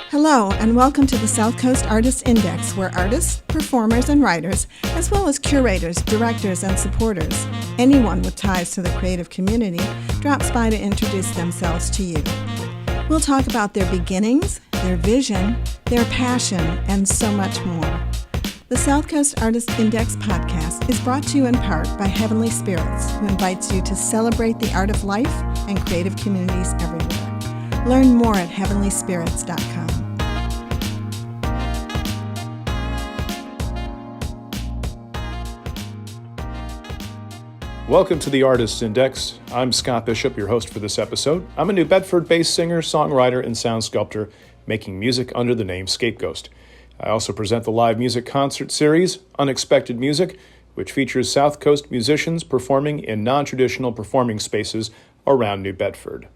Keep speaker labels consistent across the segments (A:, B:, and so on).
A: Hello, and welcome to the South Coast Artists Index, where artists, performers, and writers, as well as curators, directors, and supporters, anyone with ties to the creative community, drops by to introduce themselves to you. We'll talk about their beginnings, their vision, their passion, and so much more. The South Coast Artists Index podcast is brought to you in part by Heavenly Spirits, who invites you to celebrate the art of life and creative communities everywhere. Learn more at heavenlyspirits.com.
B: Welcome to the Artists Index. I'm Scott Bishop, your host for this episode. I'm a New Bedford-based singer, songwriter, and sound sculptor making music under the name Scapegoat. I also present the live music concert series, Unexpected Music, which features South Coast musicians performing in non-traditional performing spaces around New Bedford.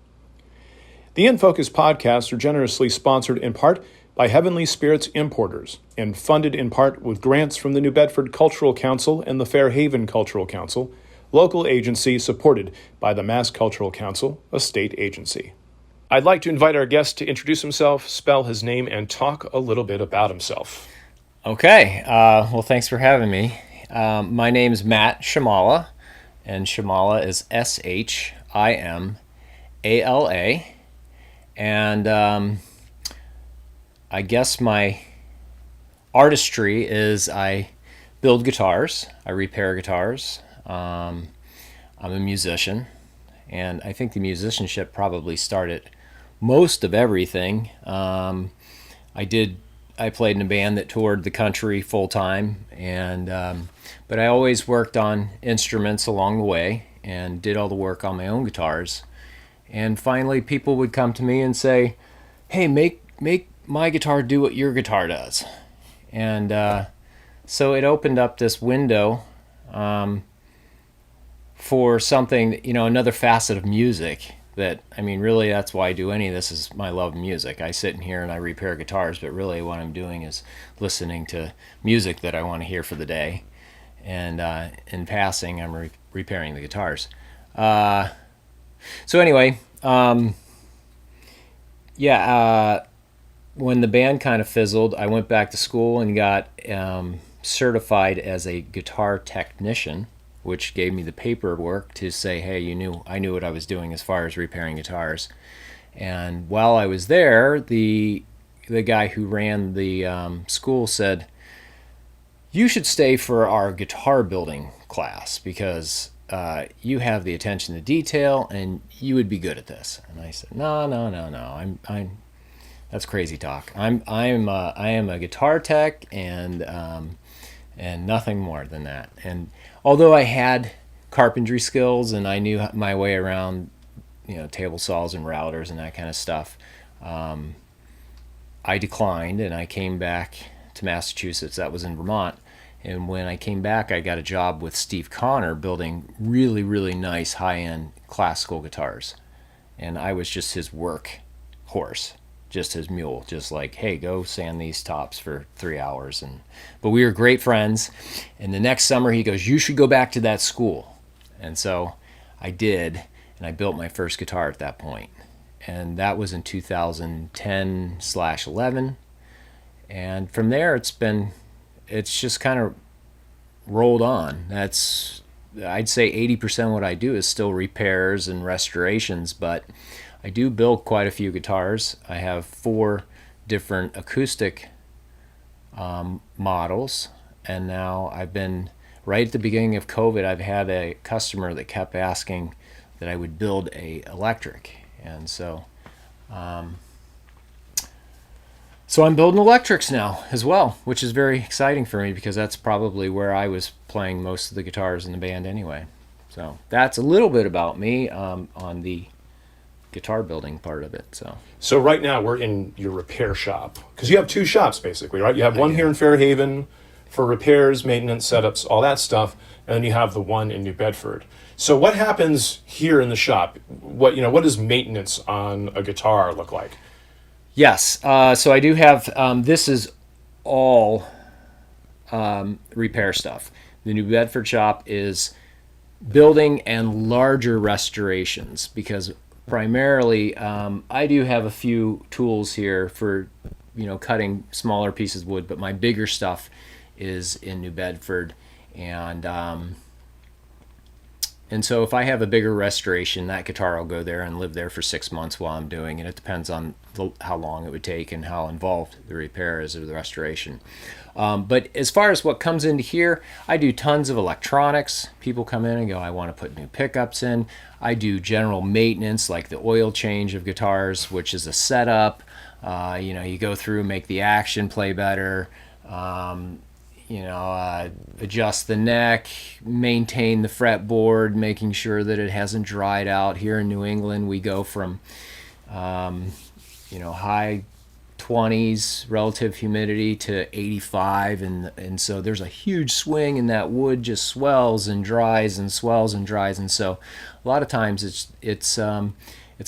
B: The In Focus podcasts are generously sponsored in part by Heavenly Spirits Importers and funded in part with grants from the New Bedford Cultural Council and the Fairhaven Cultural Council, local agency supported by the Mass Cultural Council, a state agency. I'd like to invite our guest to introduce himself, spell his name, and talk a little bit about himself.
C: Okay, well, thanks for having me. My name's Matt Shimala, and Shimala is Shimala. And I guess my artistry is I build guitars, I repair guitars. I'm a musician, and I think the musicianship probably started most of everything. I played in a band that toured the country full time, and but I always worked on instruments along the way and did all the work on my own guitars. And finally, people would come to me and say, "Hey, make my guitar do what your guitar does." And so it opened up this window for something, another facet of music that, really that's why I do any of this, is my love of music. I sit in here and I repair guitars, but really what I'm doing is listening to music that I want to hear for the day. And in passing, I'm repairing the guitars. So anyway, when the band kind of fizzled, I went back to school and got certified as a guitar technician, which gave me the paperwork to say, hey, I knew what I was doing as far as repairing guitars. And while I was there, the guy who ran the school said, you should stay for our guitar building class because you have the attention to detail and you would be good at this. And I said, no. I'm that's crazy talk. I am a guitar tech and nothing more than that. And although I had carpentry skills and I knew my way around, table saws and routers and that kind of stuff, I declined and I came back to Massachusetts. That was in Vermont. And when I came back, I got a job with Steve Connor building really, really nice high-end classical guitars. And I was just his work horse, just his mule, just like, hey, go sand these tops for 3 hours. But we were great friends. And the next summer he goes, you should go back to that school. And so I did, and I built my first guitar at that point. And that was in 2010/11. And from there it's just kind of rolled on. I'd say 80% of what I do is still repairs and restorations, but I do build quite a few guitars. I have 4 different acoustic models, and now right at the beginning of COVID, I've had a customer that kept asking that I would build a electric, and so I'm building electrics now as well, which is very exciting for me because that's probably where I was playing most of the guitars in the band anyway. So that's a little bit about me on the guitar building part of it.
B: So right now we're in your repair shop because you have 2 shops basically, right? You have one here in Fairhaven for repairs, maintenance, setups, all that stuff, and then you have the one in New Bedford. So what happens here in the shop? What does maintenance on a guitar look like?
C: Yes, so I do have, this is all repair stuff. The New Bedford shop is building and larger restorations because primarily I do have a few tools here for cutting smaller pieces of wood, but my bigger stuff is in New Bedford. And so if I have a bigger restoration, that guitar will go there and live there for 6 months while I'm doing it. It depends on how long it would take and how involved the repair is or the restoration. But as far as what comes into here, I do tons of electronics. People come in and go, I want to put new pickups in. I do general maintenance, like the oil change of guitars, which is a setup. You go through, make the action play better. Adjust the neck, maintain the fretboard, making sure that it hasn't dried out. Here in New England, we go from, high 20s relative humidity to 85, and so there's a huge swing, and that wood just swells and dries and swells and dries, and so a lot of times it's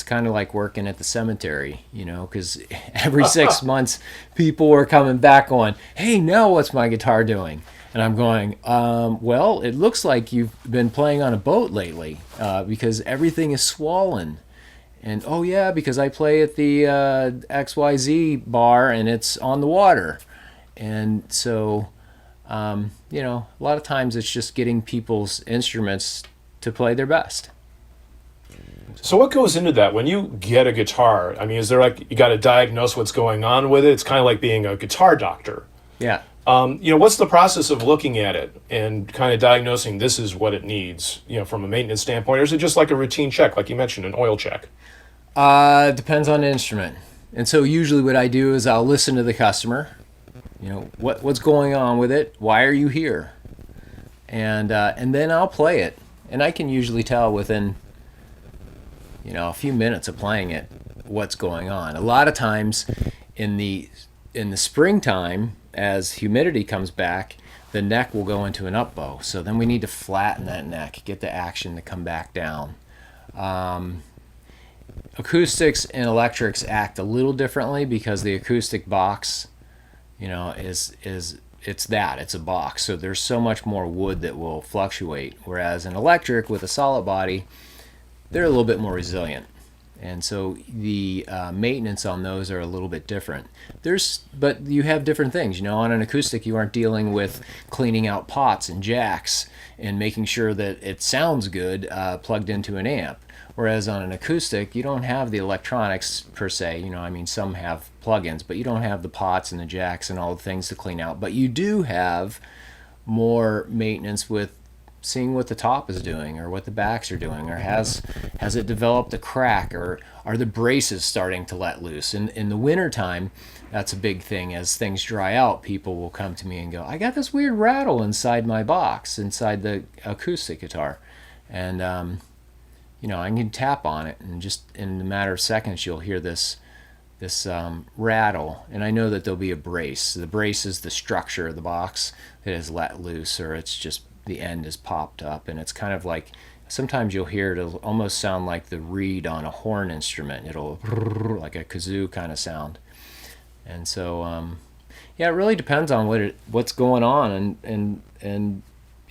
C: kind of like working at the cemetery, because every 6 months people are coming back on, hey, now what's my guitar doing? And I'm going, well, it looks like you've been playing on a boat lately because everything is swollen. And, oh, yeah, because I play at the XYZ bar and it's on the water. And so, a lot of times it's just getting people's instruments to play their best.
B: So what goes into that when you get a guitar? I mean, is there you got to diagnose what's going on with it? It's kind of like being a guitar doctor.
C: Yeah.
B: What's the process of looking at it and kind of diagnosing this is what it needs, from a maintenance standpoint? Or is it just like a routine check, like you mentioned, an oil check?
C: Depends on the instrument. And so usually what I do is I'll listen to the customer. What's going on with it? Why are you here? And then I'll play it. And I can usually tell within a few minutes of playing it what's going on. A lot of times in the springtime, as humidity comes back, the neck will go into an up bow. So then we need to flatten that neck, get the action to come back down. Acoustics and electrics act a little differently because the acoustic box, is it's a box. So there's so much more wood that will fluctuate. Whereas an electric with a solid body, they're a little bit more resilient. And so the maintenance on those are a little bit different. But you have different things. On an acoustic, you aren't dealing with cleaning out pots and jacks and making sure that it sounds good plugged into an amp. Whereas on an acoustic, you don't have the electronics per se. Some have plugins, but you don't have the pots and the jacks and all the things to clean out. But you do have more maintenance with seeing what the top is doing or what the backs are doing, or has it developed a crack, or are the braces starting to let loose? In the wintertime, that's a big thing. As things dry out, people will come to me and go, I got this weird rattle inside my box, inside the acoustic guitar. And, I can tap on it, and just in a matter of seconds, you'll hear this rattle, and I know that there'll be a brace. The brace is the structure of the box that is let loose, or it's just the end is popped up, and it's kind of like, sometimes you'll hear it'll almost sound like the reed on a horn instrument. It'll like a kazoo kind of sound. And so it really depends on what's going on and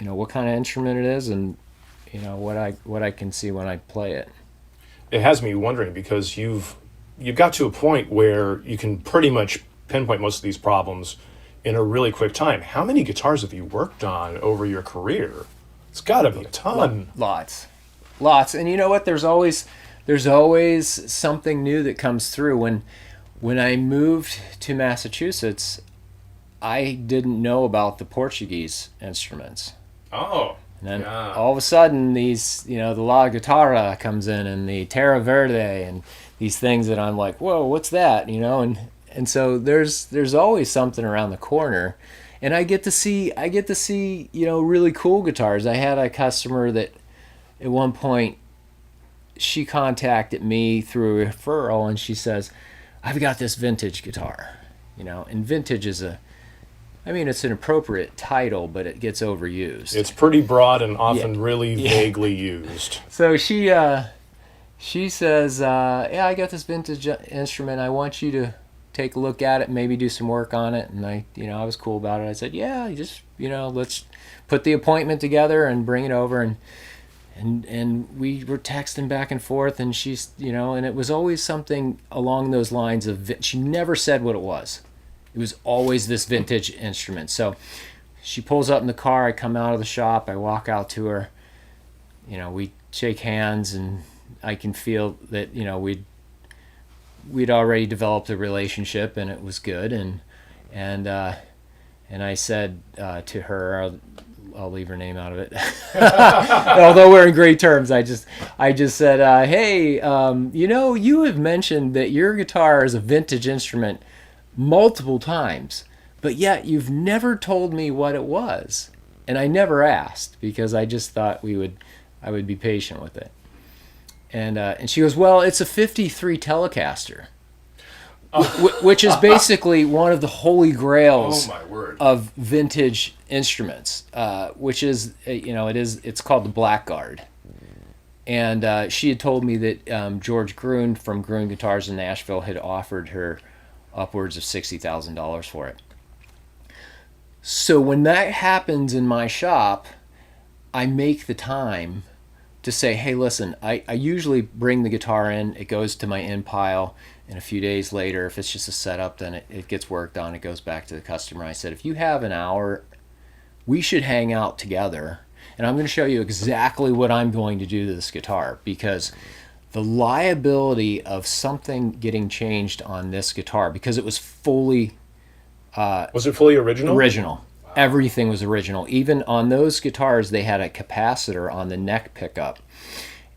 C: what kind of instrument it is, and what I can see when I play it.
B: It has me wondering, because you've got to a point where you can pretty much pinpoint most of these problems in a really quick time. How many guitars have you worked on over your career? It's got to be a ton.
C: Lots. And you know what? There's always something new that comes through. When I moved to Massachusetts, I didn't know about the Portuguese instruments.
B: Oh.
C: And then all of a sudden, these, the La Guitarra comes in, and the Terra Verde, and these things that I'm like, whoa, what's that? And so there's always something around the corner, and I get to see really cool guitars. I had a customer that at one point, she contacted me through a referral, and she says, I've got this vintage guitar, and vintage is it's an appropriate title, but it gets overused.
B: It's pretty broad and often really vaguely used.
C: So she says, I got this vintage instrument. I want you to take a look at it, maybe do some work on it. And I was cool about it. I said, yeah, just, let's put the appointment together and bring it over. and we were texting back and forth, and she's, and it was always something along those lines of, she never said what it was. It was always this vintage instrument. So she pulls up in the car, I come out of the shop, I walk out to her, we shake hands, and I can feel that, we'd already developed a relationship, and it was good. And I said to her, I'll leave her name out of it. Although we're in great terms, I just said, hey, you have mentioned that your guitar is a vintage instrument multiple times, but yet you've never told me what it was. And I never asked, because I just thought I would be patient with it. And she goes, well, it's a 53 Telecaster. Which is basically one of the holy grails of vintage instruments, which is, it's called the Blackguard. And she had told me that George Gruen from Gruen Guitars in Nashville had offered her upwards of $60,000 for it. So when that happens in my shop, I make the time to say, hey, listen, I usually bring the guitar in, it goes to my in pile, and a few days later, if it's just a setup, then it gets worked on, it goes back to the customer. I said, if you have an hour, we should hang out together, and I'm going to show you exactly what I'm going to do to this guitar, because the liability of something getting changed on this guitar, because it was fully...
B: was it fully original?
C: Original. Wow. Everything was original. Even on those guitars, they had a capacitor on the neck pickup,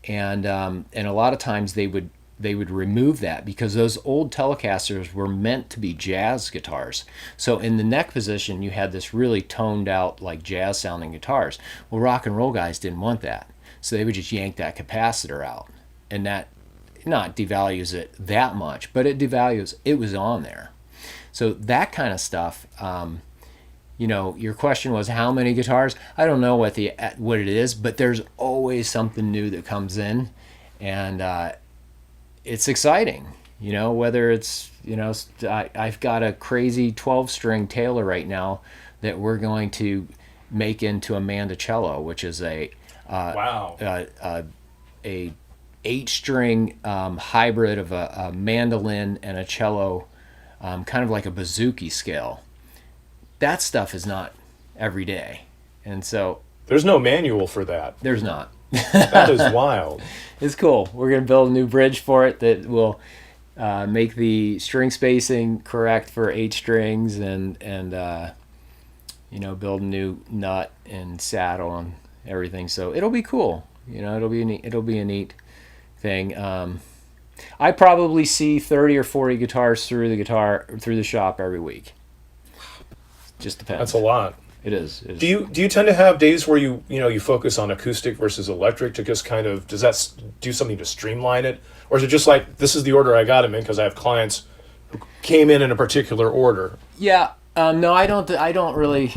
C: and a lot of times they would remove that, because those old Telecasters were meant to be jazz guitars. So in the neck position, you had this really toned out, like jazz sounding guitars. Well, rock and roll guys didn't want that, so they would just yank that capacitor out, and that not devalues it that much, but it devalues it was on there. So that kind of stuff. Your question was how many guitars? I don't know what it is, but there's always something new that comes in, and it's exciting. Whether it's, I've got a crazy 12-string Taylor right now that we're going to make into a mandocello, which is a 8-string hybrid of a mandolin and a cello, kind of like a bouzouki scale. That stuff is not every day, and so
B: there's no manual for that.
C: There's not.
B: That is wild.
C: It's cool. We're going to build a new bridge for it that will make the string spacing correct for 8 strings, and build a new nut and saddle and everything. So it'll be cool. It'll be a neat thing. I probably see 30 or 40 guitars through the shop every week. Just depends.
B: That's a lot.
C: It is.
B: Do you tend to have days where you focus on acoustic versus electric to just kind of, does that do something to streamline it, or is it just like, this is the order I got them in because I have clients who came in a particular order?
C: Yeah. No, I don't really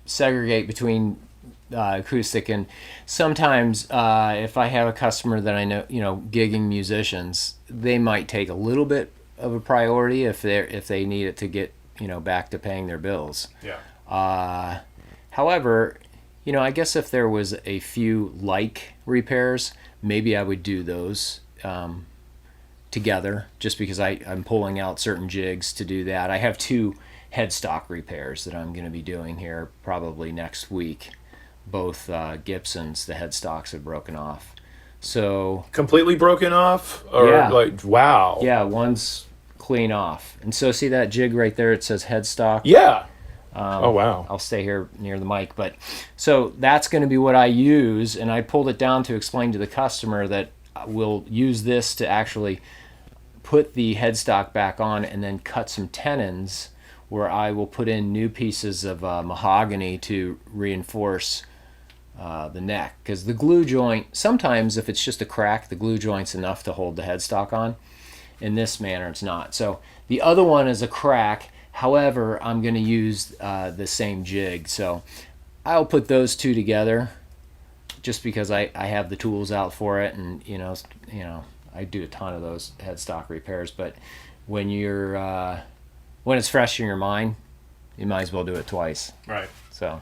C: segregate between acoustic, and sometimes if I have a customer that I know, gigging musicians, they might take a little bit of a priority if they need it to get back to paying their bills.
B: Yeah.
C: However, I guess if there was a few repairs, maybe I would do those together, just because I'm pulling out certain jigs to do that. I have 2 headstock repairs that I'm going to be doing here probably next week. Both Gibsons, the headstocks have broken off. So
B: completely broken off, or wow.
C: Yeah, one's clean off. And so see that jig right there, it says headstock.
B: Yeah. Oh wow.
C: I'll stay here near the mic, but so that's going to be what I use, and I pulled it down to explain to the customer that we'll use this to actually put the headstock back on, and then cut some tenons where I will put in new pieces of mahogany to reinforce the neck, because the glue joint, sometimes if it's just a crack, the glue joint's enough to hold the headstock on. In this manner, it's not. So the other one is a crack. However, I'm going to use the same jig. So I'll put those 2 together, just because I have the tools out for it, and I do a ton of those headstock repairs. But when when it's fresh in your mind, you might as well do it twice.
B: Right.
C: So.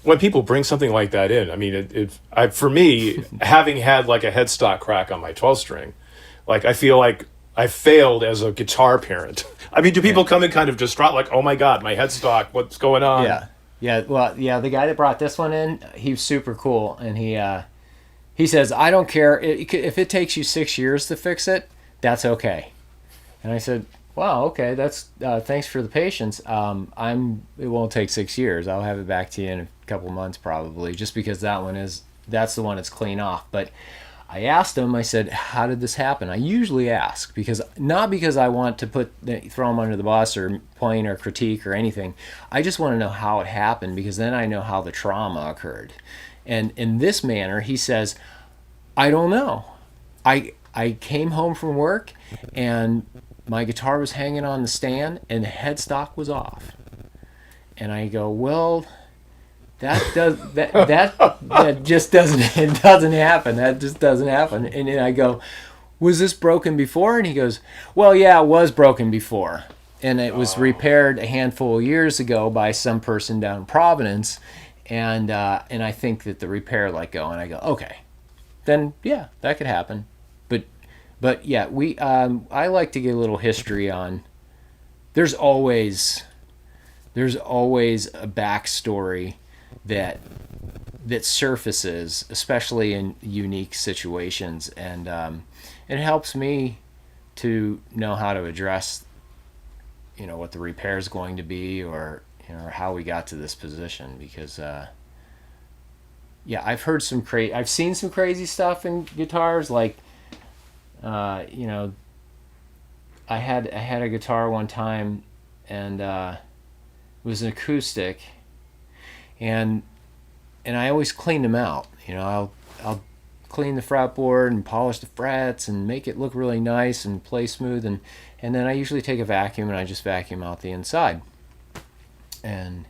B: when people bring something like that in, I mean, for me, having had like a headstock crack on my 12 string, like I feel like I failed as a guitar parent. I mean, do people come in kind of distraught, like, oh my God, my headstock, what's going on?
C: Yeah. Yeah. Well, yeah, the guy that brought this one in, he was super cool. And he says, I don't care. If it takes you 6 years to fix it, that's okay. And I said, wow, okay, that's thanks for the patience. It won't take 6 years. I'll have it back to you in a couple months probably, just because that's the one that's clean off. But I asked him, I said, how did this happen? I usually ask, not because I want to throw him under the bus or point or critique or anything. I just want to know how it happened, because then I know how the trauma occurred. And in this manner, he says, I don't know. I came home from work and my guitar was hanging on the stand and the headstock was off. And I go, well, that just doesn't happen. That just doesn't happen. And then I go, was this broken before? And he goes, well, yeah, it was broken before. And it was repaired a handful of years ago by some person down in Providence. And I think that the repair let go. And I go, okay, then yeah, that could happen. But yeah, I like to get a little history on. There's always a backstory that surfaces, especially in unique situations, and it helps me to know how to address, what the repair is going to be, or or how we got to this position, because yeah, I've seen some crazy stuff in guitars, like I had a guitar one time, and it was an acoustic, and I always clean them out. I'll clean the fretboard and polish the frets and make it look really nice and play smooth, and then I usually take a vacuum and I just vacuum out the inside and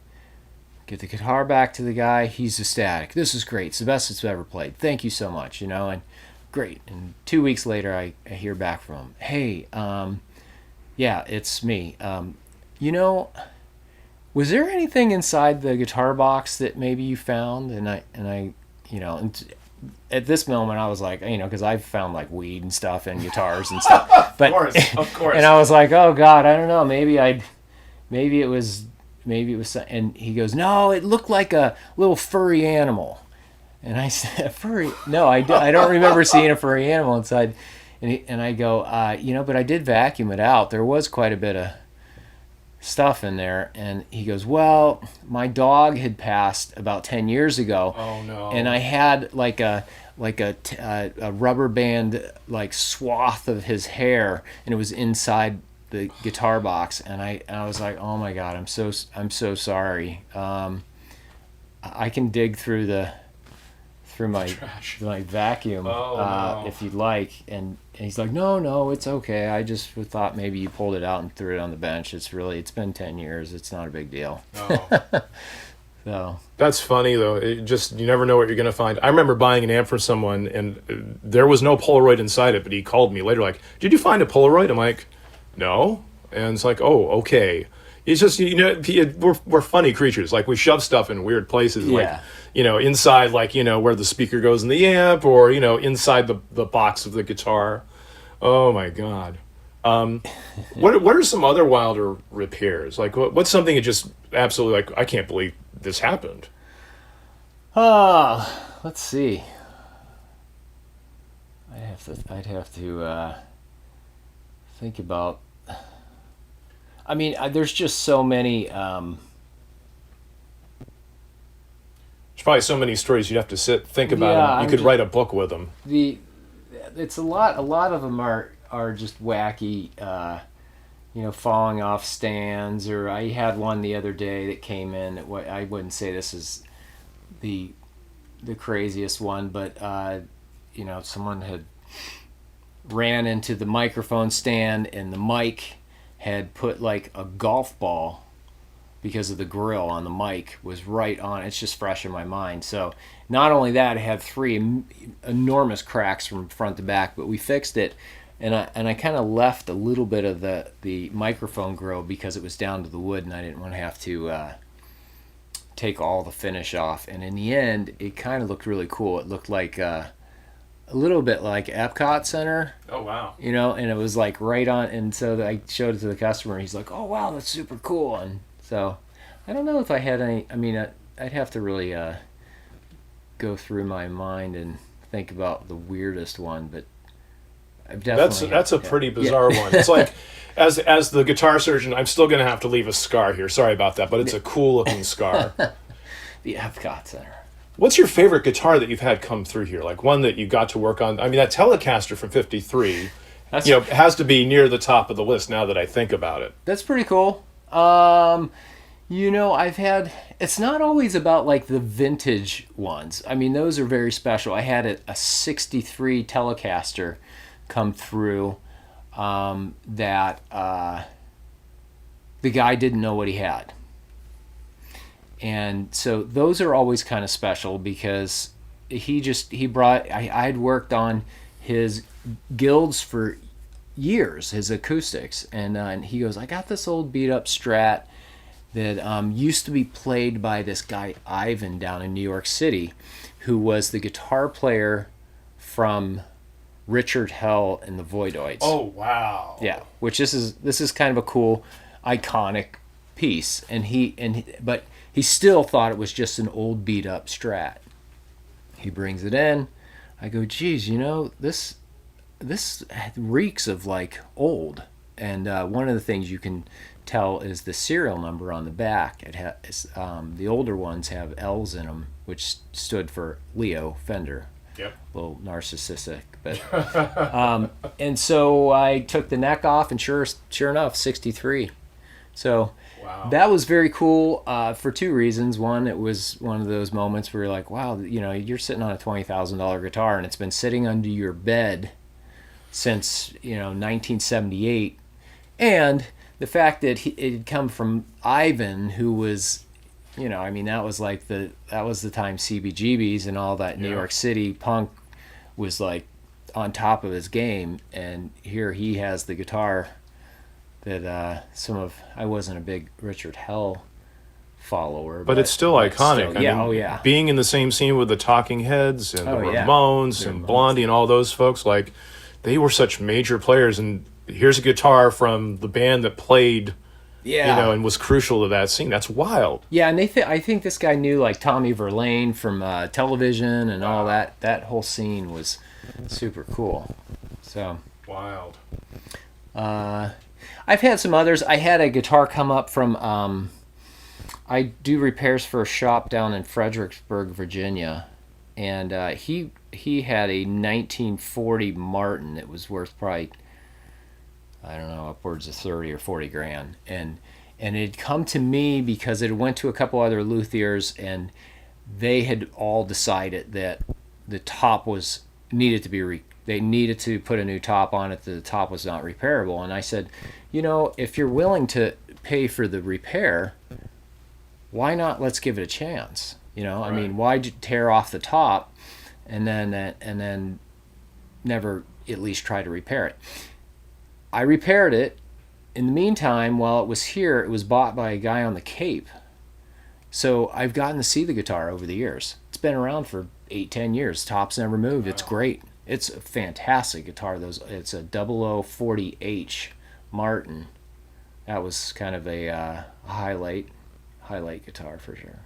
C: get the guitar back to the guy. He's ecstatic. This is great. It's the best it's ever played. Thank you so much. And great. And 2 weeks later, I hear back from him. Hey, yeah, it's me. Was there anything inside the guitar box that maybe you found? And at this moment I was like, because I've found like weed and stuff in guitars and stuff. But,
B: of course.
C: And I was like, oh God, I don't know. Maybe it was, and he goes, no, it looked like a little furry animal. And I said, furry? No, I don't remember seeing a furry animal inside. And I go, but I did vacuum it out. There was quite a bit of stuff in there. And he goes, well, my dog had passed about 10 years ago.
B: Oh no.
C: And I had like a rubber band like swath of his hair, and it was inside the guitar box. And I was like, oh my God, I'm so sorry. I can dig through my vacuum if you'd like. And he's like, no, it's okay. I just thought maybe you pulled it out and threw it on the bench. It's been 10 years. It's not a big deal.
B: Oh.
C: So
B: That's funny though. You never know what you're going to find. I remember buying an amp for someone and there was no Polaroid inside it, but he called me later like, did you find a Polaroid? I'm like, no. And it's like, oh, okay. It's just, we're funny creatures. Like we shove stuff in weird places.
C: Yeah.
B: Like, inside, like, where the speaker goes in the amp, or, inside the box of the guitar. Oh my God. What are some other wilder repairs? Like what's something that just absolutely like, I can't believe this happened?
C: Let's see. I'd have to think about. I mean, there's just so many.
B: There's probably so many stories you'd have to think about them. You could write a book with them.
C: It's a lot of them are just wacky, falling off stands. Or I had one the other day that came in. I wouldn't say this is the craziest one, but someone had ran into the microphone stand, and the mic had put like a golf ball, because of the grill on the mic was right on. It's just fresh in my mind. So not only that, it had 3 enormous cracks from front to back, but we fixed it. And I kind of left a little bit of the microphone grill because it was down to the wood, and I didn't want to have to take all the finish off. And in the end, it kind of looked really cool. It looked like a little bit like Epcot Center.
B: Oh, wow.
C: You know, and it was like right on. And so I showed it to the customer. And he's like, "Oh, wow, that's super cool." And so I don't know if I had any. I mean, I'd have to really go through my mind and think about the weirdest one, but I've definitely
B: that's a pretty bizarre one. It's like, as the guitar surgeon, I'm still going to have to leave a scar here. Sorry about that, but it's a cool looking scar.
C: The Epcot Center.
B: What's your favorite guitar that you've had come through here? Like one that you got to work on? I mean, that Telecaster from '53, has to be near the top of the list now that I think about it.
C: That's pretty cool. I've had, it's not always about like the vintage ones. I mean, those are very special. I had a 63 Telecaster come through that the guy didn't know what he had. And so those are always kind of special because I'd worked on his guilds for years, his acoustics. And he goes, "I got this old beat up Strat that used to be played by this guy Ivan down in New York City, who was the guitar player from Richard Hell and the Voidoids."
B: Oh, wow.
C: Yeah, which this is kind of a cool, iconic piece, but he still thought it was just an old beat up Strat. He brings it in. I go, "Geez, this reeks of like old." And one of the things you can tell is the serial number on the back. It has the older ones have L's in them, which stood for Leo Fender.
B: Yep.
C: A little narcissistic, but and so I took the neck off, and sure enough, 63. So
B: wow.
C: That was very cool for two reasons. One, it was one of those moments where you're like, wow, you're sitting on a $20,000 guitar, and it's been sitting under your bed since 1978, and the fact that it had come from Ivan, who was, that was the time CBGBs and all that New York City punk was like on top of his game, and here he has the guitar that I wasn't a big Richard Hell follower,
B: but it's still iconic.
C: Still,
B: being in the same scene with the Talking Heads and the Ramones and Blondie and all those folks, like they were such major players, and here's a guitar from the band that played, and was crucial to that scene. That's wild.
C: Yeah, and I think this guy knew like Tommy Verlaine from television and all that. That whole scene was super cool. So
B: wild.
C: I've had some others. I had a guitar come up from. I do repairs for a shop down in Fredericksburg, Virginia, and he had a 1940 Martin that was worth probably, I don't know, upwards of 30 or 40 grand. And it had come to me because it went to a couple other luthiers, and they had all decided that the top needed to be they needed to put a new top on it. The top was not repairable. And I said, if you're willing to pay for the repair, why not? Let's give it a chance. Right. I mean, why tear off the top and then never at least try to repair it? I repaired it. In the meantime, while it was here, it was bought by a guy on the Cape. So I've gotten to see the guitar over the years. It's been around for 8-10 years. Top's never moved. Wow. It's great. It's a fantastic guitar. It's a 0040H Martin. That was kind of a highlight guitar for sure.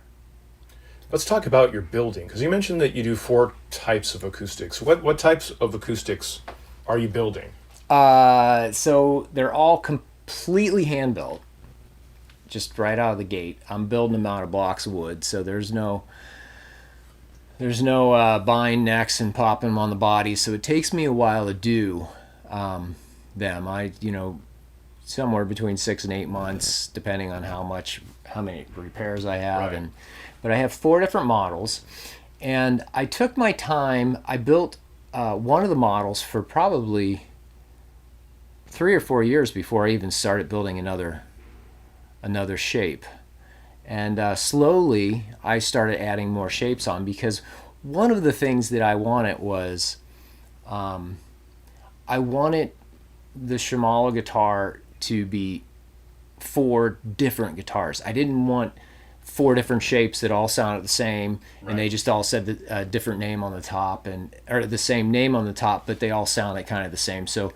B: Let's talk about your building, because you mentioned that you do 4 types of acoustics. What types of acoustics are you building?
C: So they're all completely hand built, just right out of the gate. I'm building them out of blocks of wood, so there's no buying necks and popping them on the body. So it takes me a while to do them. Somewhere between 6 and 8 months, depending on how many repairs I have.
B: Right.
C: But I have 4 different models, and I took my time. I built one of the models for probably 3 or 4 years before I even started building another shape. And slowly I started adding more shapes on, because one of the things that I wanted was I wanted the Shimala guitar to be 4 different guitars. I didn't want 4 different shapes that all sounded the same, and they just all said a different name on the top, or the same name on the top, but they all sounded kind of the same. So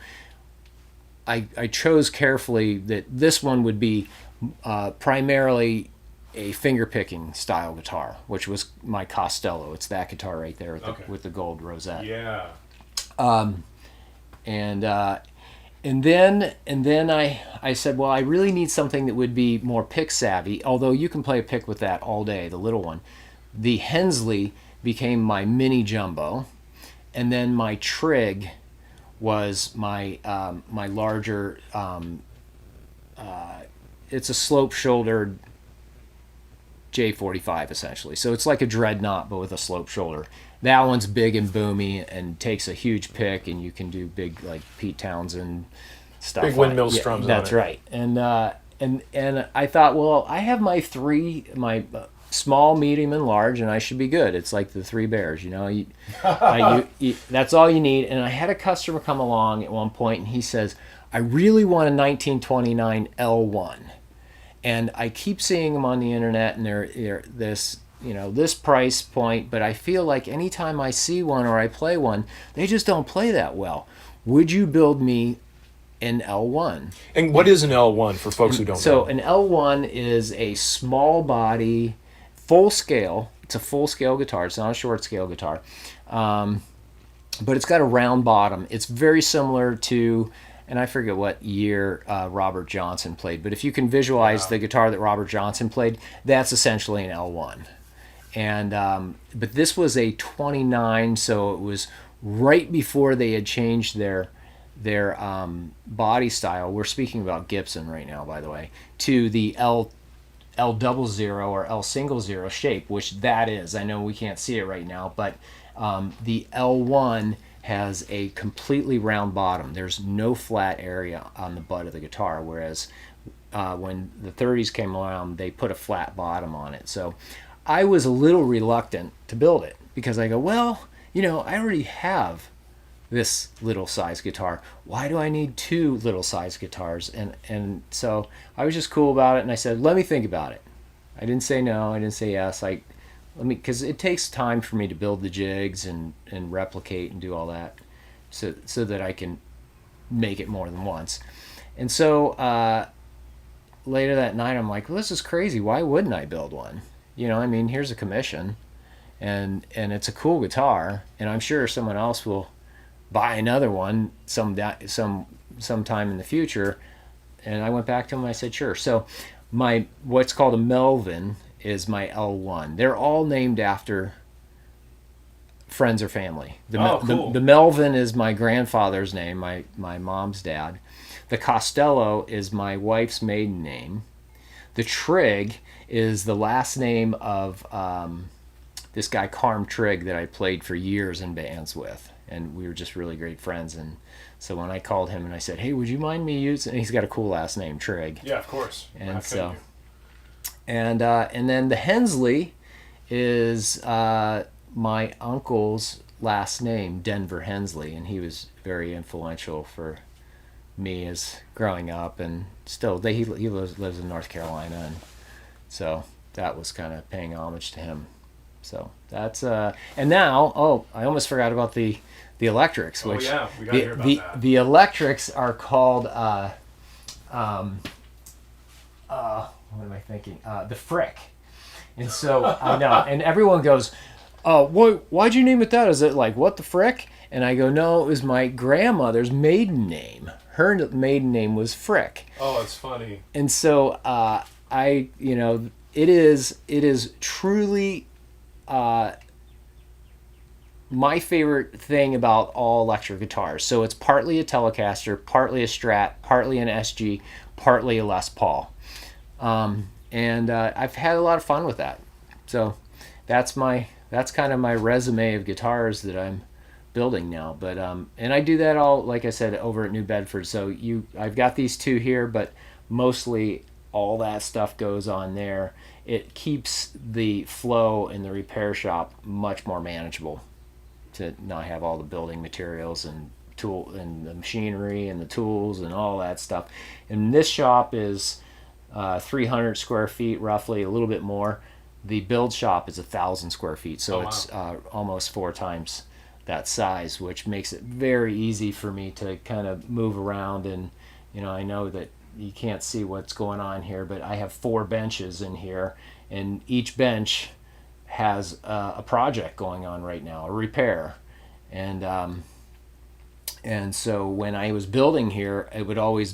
C: I chose carefully that this one would be primarily a finger-picking style guitar, which was my Costello. It's that guitar right there with the gold rosette.
B: Yeah.
C: And then I said, well, I really need something that would be more pick savvy, although you can play a pick with that all day, the little one. The Hensley became my mini jumbo, and then my Trig was my my larger, it's a slope-shouldered J45 essentially. So it's like a dreadnought but with a slope shoulder. That one's big and boomy and takes a huge pick, and you can do big like Pete Townsend stuff.
B: Big windmill strums on it.
C: That's right. And I thought, well, I have my small, medium, and large, and I should be good. It's like the 3 bears, you know. That's all you need. And I had a customer come along at one point, and he says, I really want a 1929 L1. And I keep seeing them on the internet, and they're this, you know, this price point, but I feel like anytime I see one or I play one, they just don't play that well. Would you build me an L1?
B: And what is an L1 for folks who don't know?
C: So an L1 is a small body, full scale. It's a full scale guitar. It's not a short scale guitar. But it's got a round bottom. It's very similar to, and I forget what year Robert Johnson played, but if you can visualize the guitar that Robert Johnson played, that's essentially an L1. And but this was a 29, so it was right before they had changed their body style. We're speaking about Gibson right now, by the way, to the L00 or L00 shape, which that is. I know we can't see it right now, but the L1 has a completely round bottom. There's no flat area on the butt of the guitar, whereas when the 30s came around, they put a flat bottom on it. So I was a little reluctant to build it because I go, well, you know, I already have this little size guitar. Why do I need 2 little size guitars? And so I was just cool about it, and I said, let me think about it. I didn't say no, I didn't say yes. Because it takes time for me to build the jigs and replicate and do all that, so that I can make it more than once. And so later that night, I'm like, well, this is crazy. Why wouldn't I build one? You know, I mean, here's a commission, and it's a cool guitar, and I'm sure someone else will buy another one sometime in the future. And I went back to him and I said, sure. So my what's called a Melvin is my L1. They're all named after friends or family.
B: Cool.
C: The Melvin is my grandfather's name, my mom's dad. The Costello is my wife's maiden name. The Trig is the last name of this guy Carm Trigg that I played for years in bands with, and we were just really great friends. And so when I called him and I said, hey, would you mind me using, and he's got a cool last name, Trigg.
B: Yeah, of course.
C: And so and then the Hensley is my uncle's last name, Denver Hensley, and he was very influential for me as growing up, and still he lives in North Carolina, and so that was kind of paying homage to him. So that's and now I almost forgot about the electrics, which
B: we gotta hear about that.
C: The electrics are called what am I thinking? The Frick. And so I know, and everyone goes, why'd you name it that? Is it like, what the frick? And I go, no, it was my grandmother's maiden name. Her maiden name was Frick.
B: Oh, it's funny.
C: And so it is truly my favorite thing about all electric guitars. So it's partly a Telecaster, partly a Strat, partly an SG, partly a Les Paul. And I've had a lot of fun with that. So that's kind of my resume of guitars that I'm building now. But and I do that all, like I said, over at New Bedford. So I've got these 2 here, but mostly all that stuff goes on there. It keeps the flow in the repair shop much more manageable, to not have all the building materials and tool and the machinery and the tools and all that stuff. And this shop is 300 square feet, roughly, a little bit more. The build shop is 1,000 square feet, so it's almost 4 times that size, which makes it very easy for me to kind of move around. And I know that you can't see what's going on here, but I have 4 benches in here, and each bench has a project going on right now, a repair. And so when I was building here,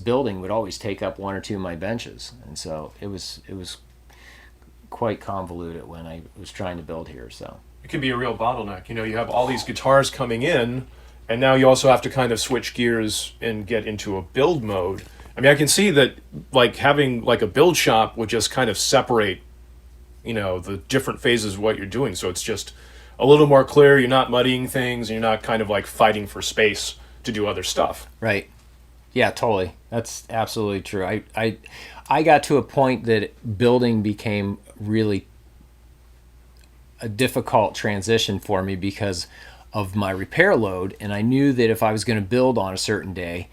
C: building would always take up 1 or 2 of my benches, and so it was quite convoluted when I was trying to build here. So
B: it can be a real bottleneck. You have all these guitars coming in, and now you also have to kind of switch gears and get into a build mode. I mean, I can see that like having like a build shop would just kind of separate, the different phases of what you're doing. So it's just a little more clear. You're not muddying things, and you're not kind of like fighting for space to do other stuff.
C: Right. Yeah, totally. That's absolutely true. I got to a point that building became really a difficult transition for me because of my repair load, and I knew that if I was going to build on a certain day,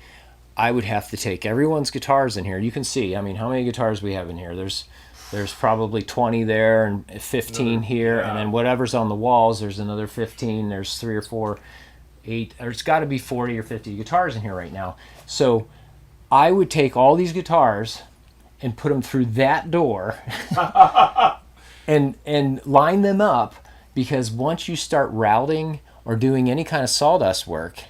C: I would have to take everyone's guitars in here. You can see, I mean, how many guitars we have in here. There's probably 20 there and 15 here, and then whatever's on the walls, there's another 15. There's 3 or 4, 8. There's got to be 40 or 50 guitars in here right now. So I would take all these guitars and put them through that door and line them up, because once you start routing or doing any kind of sawdust work,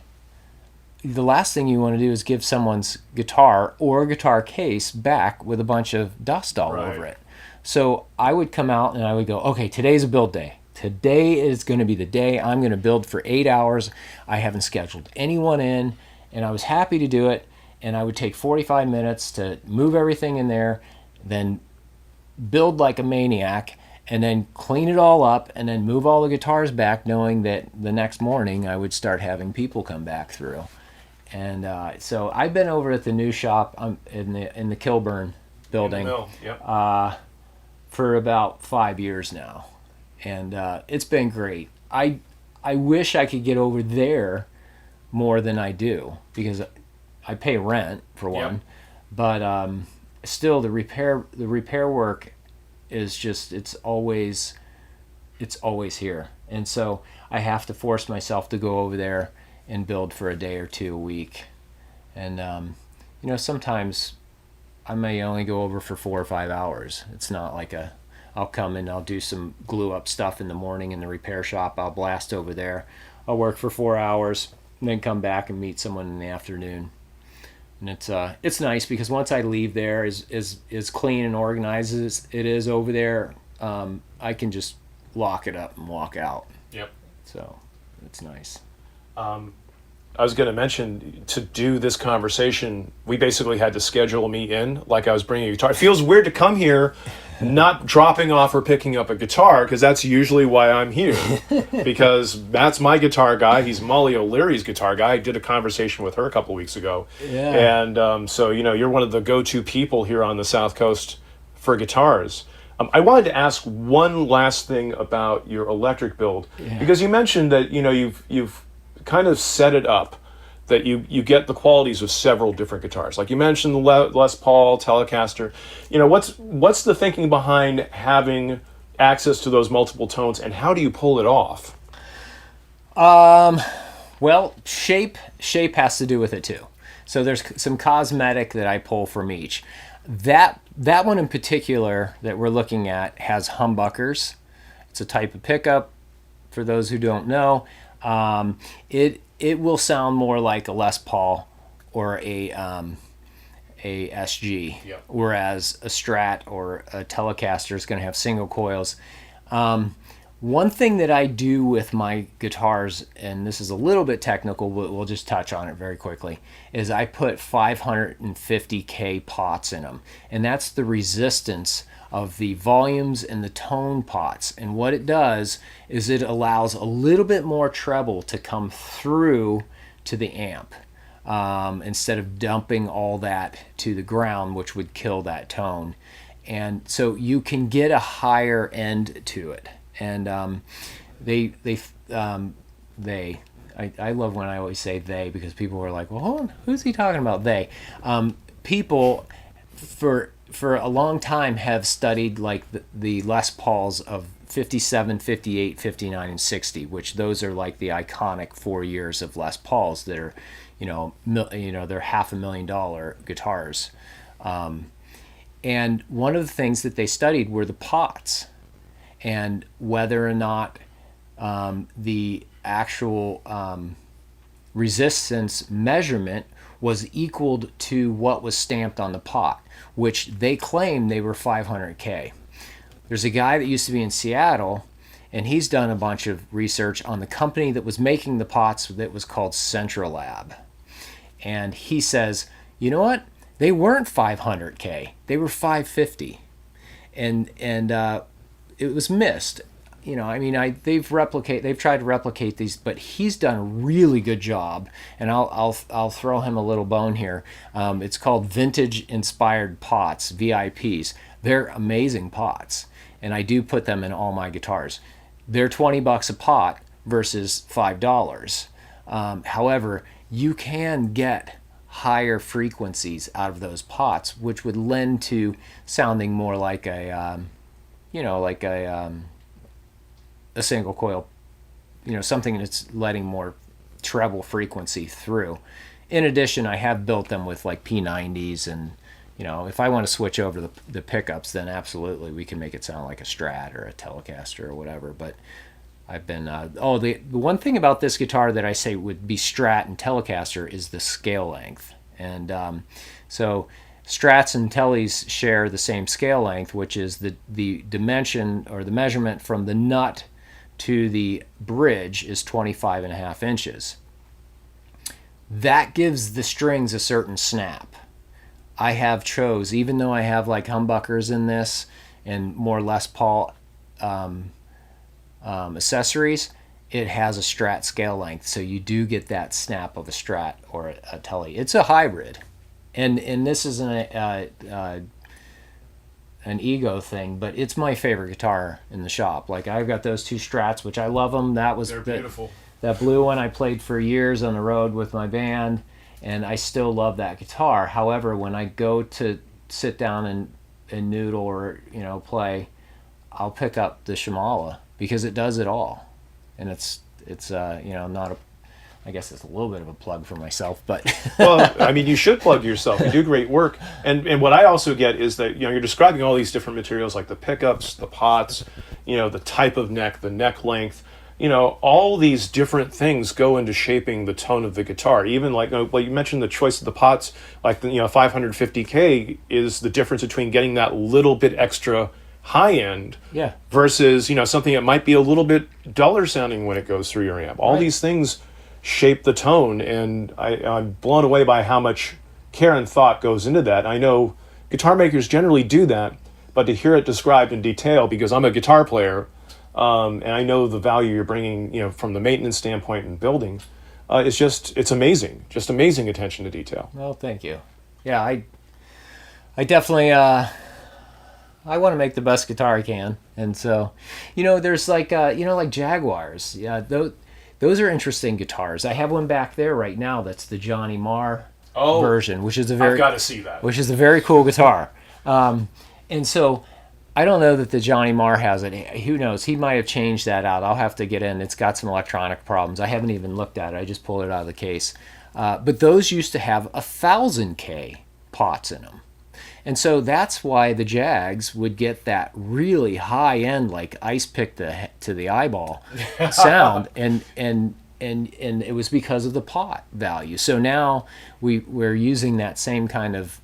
C: the last thing you want to do is give someone's guitar or guitar case back with a bunch of dust all over it. So I would come out and I would go, okay, today's a build day. Today is going to be the day I'm going to build for 8 hours. I haven't scheduled anyone in, and I was happy to do it. And I would take 45 minutes to move everything in there, then build like a maniac, and then clean it all up, and then move all the guitars back, knowing that the next morning I would start having people come back through. And so I've been over at the new shop in the Kilburn building for about 5 years now, and it's been great. I wish I could get over there more than I do, because I pay rent for one, but still the repair work is just it's always here, and so I have to force myself to go over there and build for a day or 2 a week. And sometimes I may only go over for 4 or 5 hours. It's not like I'll come and I'll do some glue up stuff in the morning in the repair shop. I'll blast over there. I'll work for 4 hours and then come back and meet someone in the afternoon. And it's nice because once I leave there, as clean and organized as it is over there, I can just lock it up and walk out.
B: Yep.
C: So it's nice.
B: I was going to mention, to do this conversation, we basically had to schedule me in like I was bringing a guitar. It feels weird to come here not dropping off or picking up a guitar, because that's usually why I'm here, because that's my guitar guy. He's Molly O'Leary's guitar guy. I did a conversation with her a couple of weeks ago.
C: Yeah.
B: And so, you're one of the go-to people here on the South Coast for guitars. I wanted to ask one last thing about your electric build, because you mentioned that, you've kind of set it up that you get the qualities of several different guitars. Like you mentioned the Les Paul, Telecaster. What's the thinking behind having access to those multiple tones, and how do you pull it off?
C: Well, shape has to do with it too. So there's some cosmetic that I pull from each. That one in particular that we're looking at has humbuckers. It's a type of pickup, for those who don't know. It will sound more like a Les Paul or a SG, whereas a Strat or a Telecaster is going to have single coils. One thing that I do with my guitars, and this is a little bit technical, but we'll just touch on it very quickly, is I put 550K pots in them, and that's the resistance of the volumes and the tone pots. And what it does is it allows a little bit more treble to come through to the amp, instead of dumping all that to the ground, which would kill that tone. And so you can get a higher end to it. And I love when I always say they, because people are like, well, hold on, who's he talking about? They. People for a long time have studied like the Les Pauls of 57, 58, 59, and 60, which those are like the iconic 4 years of Les Pauls that are, they're $500,000 guitars. And one of the things that they studied were the pots and whether or not the actual resistance measurement was equaled to what was stamped on the pot, which they claimed they were 500K. There's a guy that used to be in Seattle, and he's done a bunch of research on the company that was making the pots that was called CentraLab. And he says, you know what? They weren't 500K. They were 550. And it was missed. They've tried to replicate these, but he's done a really good job. And I'll throw him a little bone here. It's called Vintage Inspired Pots, VIPs. They're amazing pots, and I do put them in all my guitars. They're $20 a pot versus $5. However, you can get higher frequencies out of those pots, which would lend to sounding more like a single coil, something that's letting more treble frequency through. In addition, I have built them with like P90s, and if I want to switch over the pickups, then absolutely we can make it sound like a Strat or a Telecaster or whatever. But I've been the one thing about this guitar that I say would be Strat and Telecaster is the scale length, and so Strats and Tellies share the same scale length, which is the dimension or the measurement from the nut to the bridge is 25.5 inches. That gives the strings a certain snap. I have chose, even though I have like humbuckers in this and more Les Paul accessories, it has a Strat scale length, so you do get that snap of a Strat or a Telly. It's a hybrid, and this is an ego thing, but it's my favorite guitar in the shop. Like, I've got those two Strats, which I love them. They're beautiful. That blue one I played for years on the road with my band, and I still love that guitar. However, when I go to sit down and noodle or play, I'll pick up the Shimala because it does it all, and it's not a. I guess it's a little bit of a plug for myself, but
B: well, I mean, you should plug yourself. You do great work, and what I also get is that you're describing all these different materials like the pickups, the pots, the type of neck, the neck length. All these different things go into shaping the tone of the guitar. Even like you mentioned, the choice of the pots, like 550K is the difference between getting that little bit extra high end, versus something that might be a little bit duller sounding when it goes through your amp. All these things shape the tone, and I'm blown away by how much care and thought goes into that. I know guitar makers generally do that, but to hear it described in detail, because I'm a guitar player, and I know the value you're bringing, from the maintenance standpoint and building, it's amazing. Just amazing attention to detail.
C: Well, thank you. Yeah, I definitely I want to make the best guitar I can, and so there's like like Jaguars. Yeah, those are interesting guitars. I have one back there right now. That's the Johnny Marr version, which is I've
B: got to see that.
C: Which is a very cool guitar. And so I don't know that the Johnny Marr has it. Who knows? He might have changed that out. I'll have to get in. It's got some electronic problems. I haven't even looked at it. I just pulled it out of the case. But those used to have 1,000K pots in them. And so that's why the Jags would get that really high end, like ice pick to the eyeball sound, and it was because of the pot value. So now we're using that same kind of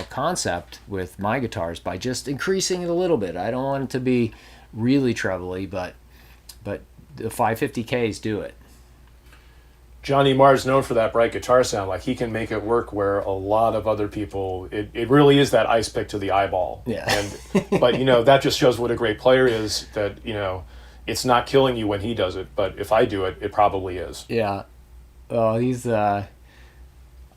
C: concept with my guitars by just increasing it a little bit. I don't want it to be really trebly, but the 550Ks do it.
B: Johnny Marr's known for that bright guitar sound. Like, he can make it work where a lot of other people, it really is that ice pick to the eyeball.
C: Yeah.
B: But that just shows what a great player is, that, it's not killing you when he does it, but if I do it, it probably is.
C: Yeah. Oh, he's, I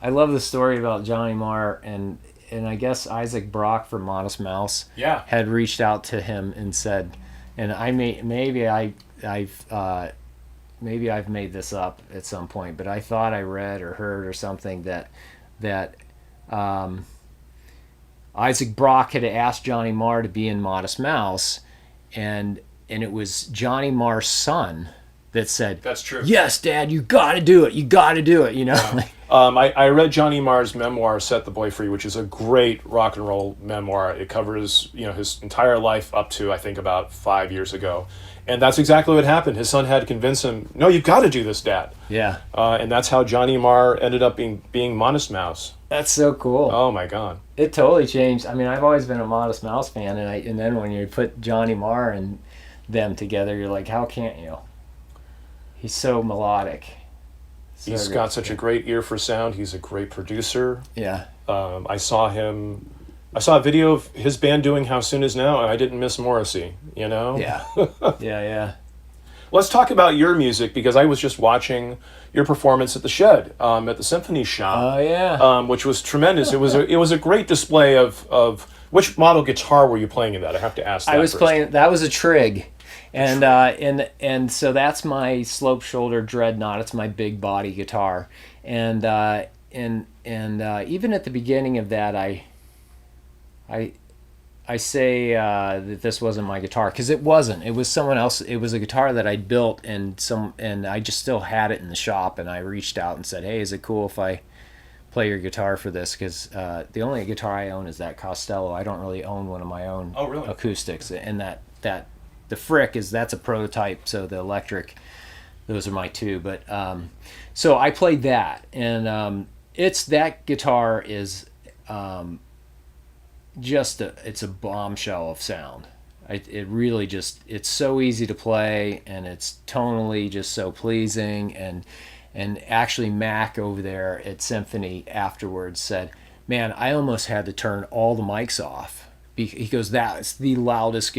C: love the story about Johnny Marr, and I guess Isaac Brock from Modest Mouse had reached out to him and said, and maybe I've made this up at some point, but I thought I read or heard or something that Isaac Brock had asked Johnny Marr to be in Modest Mouse, and it was Johnny Marr's son that said,
B: That's true.
C: "Yes, Dad, you got to do it. You got to do it." You know.
B: Yeah. I read Johnny Marr's memoir, Set the Boy Free, which is a great rock and roll memoir. It covers, his entire life up to, I think, about 5 years ago. And that's exactly what happened. His son had to convince him, no, you've got to do this, Dad.
C: Yeah.
B: And that's how Johnny Marr ended up being Modest Mouse.
C: That's so cool.
B: Oh, my God.
C: It totally changed. I mean, I've always been a Modest Mouse fan, and then when you put Johnny Marr and them together, you're like, how can't you? He's so melodic.
B: He's got such a great ear for sound. He's a great producer.
C: Yeah.
B: I saw a video of his band doing How Soon Is Now, and I didn't miss Morrissey,
C: Yeah. Yeah.
B: Let's talk about your music, because I was just watching your performance at the Shed, at the Symphony Shop.
C: Oh, yeah.
B: Which was tremendous. It was a great display of which model guitar were you playing in that? I have to ask that
C: I was
B: first.
C: playing, that was a Trig. And so that's my slope shoulder dreadnought. It's my big body guitar. And even at the beginning of that, I say that this wasn't my guitar, because it wasn't. It was someone else. It was a guitar that I'd built, and I just still had it in the shop. And I reached out and said, "Hey, is it cool if I play your guitar for this?" Because the only guitar I own is that Costello. I don't really own one of my own acoustics. And that the Frick that's a prototype. So the electric, those are my two. But so I played that, and that guitar is. It's a bombshell of sound. It really it's so easy to play, and it's tonally just so pleasing. And actually Mac over there at Symphony afterwards said, "Man, I almost had to turn all the mics off." He goes, "That's the loudest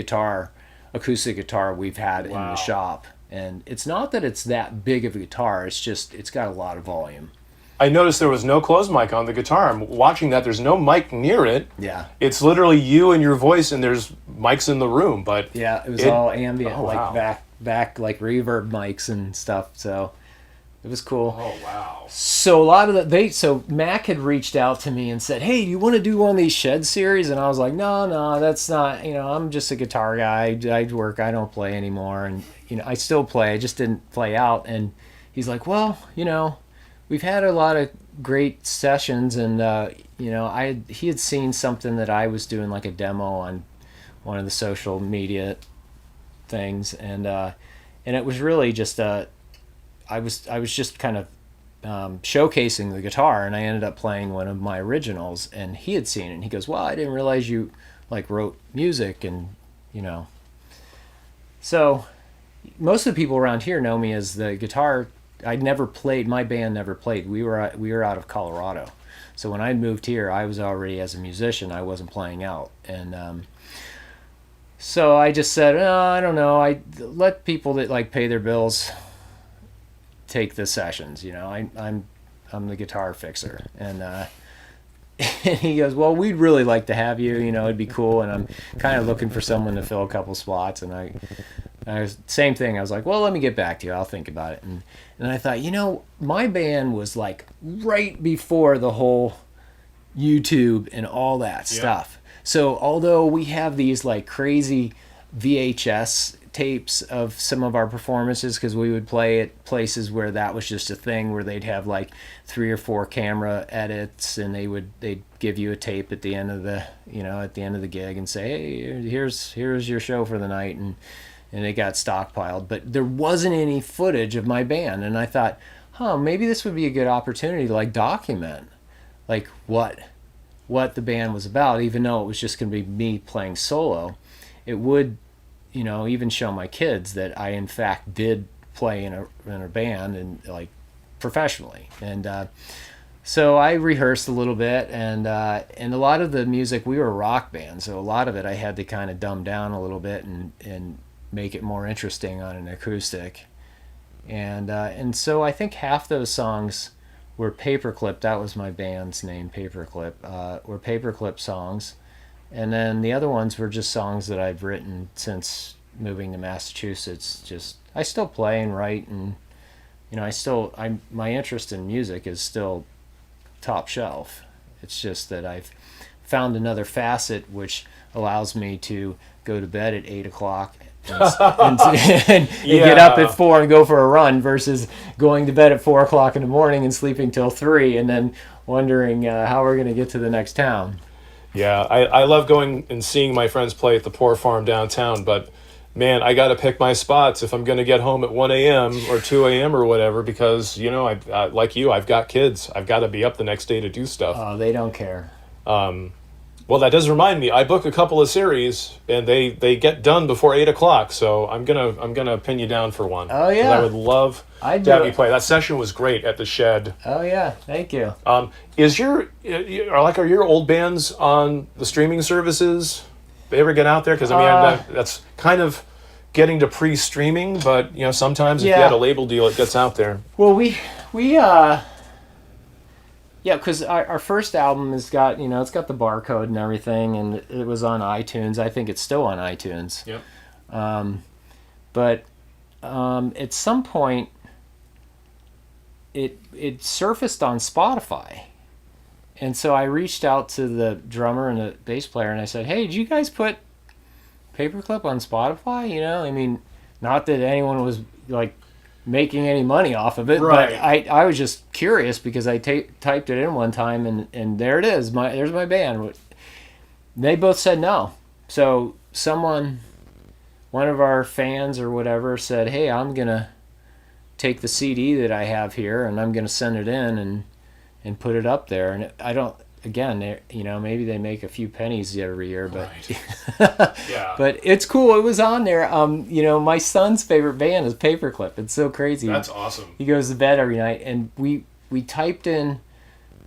C: acoustic guitar we've had in the shop." And it's not that it's that big of a guitar, it's just it's got a lot of volume.
B: I noticed there was no closed mic on the guitar. I'm watching that. There's no mic near it.
C: Yeah.
B: It's literally you and your voice, and there's mics in the room. But
C: yeah, it was all ambient, back like reverb mics and stuff. So it was cool.
B: Oh wow.
C: So a lot of so Mac had reached out to me and said, "Hey, do you want to do one of these Shed series?" And I was like, "No, that's not. I'm just a guitar guy. I work. I don't play anymore. And I still play. I just didn't play out." And he's like, "Well, we've had a lot of great sessions, and he had seen something that I was doing, like a demo on one of the social media things, and it was really just I was just kind of showcasing the guitar, and I ended up playing one of my originals, and he had seen it, and he goes, "Well, I didn't realize you wrote music," and so most of the people around here know me as the guitar. I'd never played. My band never played. We were out of Colorado, so when I moved here, I was already as a musician. I wasn't playing out, and so I just said, I don't know. I let people that pay their bills take the sessions. I'm the guitar fixer, and and he goes, "Well, we'd really like to have you. It'd be cool." And I'm kind of looking for someone to fill a couple spots, and I same thing. I was like, "Well, let me get back to you. I'll think about it." And I thought, my band was right before the whole YouTube and all that stuff. So although we have these crazy VHS tapes of some of our performances, because we would play at places where that was just a thing, where they'd have 3 or 4 camera edits, and they'd give you a tape at the end of the gig and say, "Hey, here's your show for the night," and it got stockpiled. But there wasn't any footage of my band, and I thought, maybe this would be a good opportunity to document what the band was about, even though it was just going to be me playing solo. It would even show my kids that I in fact did play in a band, and professionally. And so I rehearsed a little bit, and a lot of the music, we were a rock band, so a lot of it I had to kind of dumb down a little bit and make it more interesting on an acoustic. And so I think half those songs were Paperclip. That was my band's name, Paperclip. Were Paperclip songs. And then the other ones were just songs that I've written since moving to Massachusetts. Just I still play and write, and my interest in music is still top shelf. It's just that I've found another facet which allows me to go to bed at 8 o'clock and get up at 4 and go for a run versus going to bed at 4 o'clock in the morning and sleeping till 3 and then wondering how we're going to get to the next town.
B: Yeah, I love going and seeing my friends play at the Poor Farm downtown, but man, I got to pick my spots if I'm going to get home at 1 a.m. or 2 a.m. or whatever, because, you know, like you, I've got kids. I've got to be up the next day to do stuff.
C: Oh, they don't care.
B: Well, that does remind me. I book a couple of series, and they get done before 8 o'clock. So I'm gonna pin you down for one.
C: Oh, yeah.
B: 'Cause I would love to have you play. That session was great at the Shed.
C: Oh yeah, thank you.
B: Are your old bands on the streaming services? They ever get out there? Because I mean, that's kind of getting to pre-streaming, but you know, sometimes if you had a label deal, it gets out there.
C: Well, yeah, because our first album has got, it's got the barcode and everything, and it was on iTunes. I think it's still on iTunes.
B: Yep.
C: But at some point, it surfaced on Spotify. And so I reached out to the drummer and the bass player, and I said, hey, did you guys put Paperclip on Spotify? I mean, not that anyone was, like, making any money off of it,
B: right.
C: But I was just curious because I typed it in one time, and there it is. There's my band. They both said no. So one of our fans or whatever said, hey, I'm going to take the CD that I have here, and I'm going to send it in and put it up there. And I don't, again, maybe they make a few pennies every year, but
B: right. Yeah.
C: But it's cool. It was on there. My son's favorite band is Paperclip. It's so crazy.
B: That's awesome.
C: He goes to bed every night, and we typed in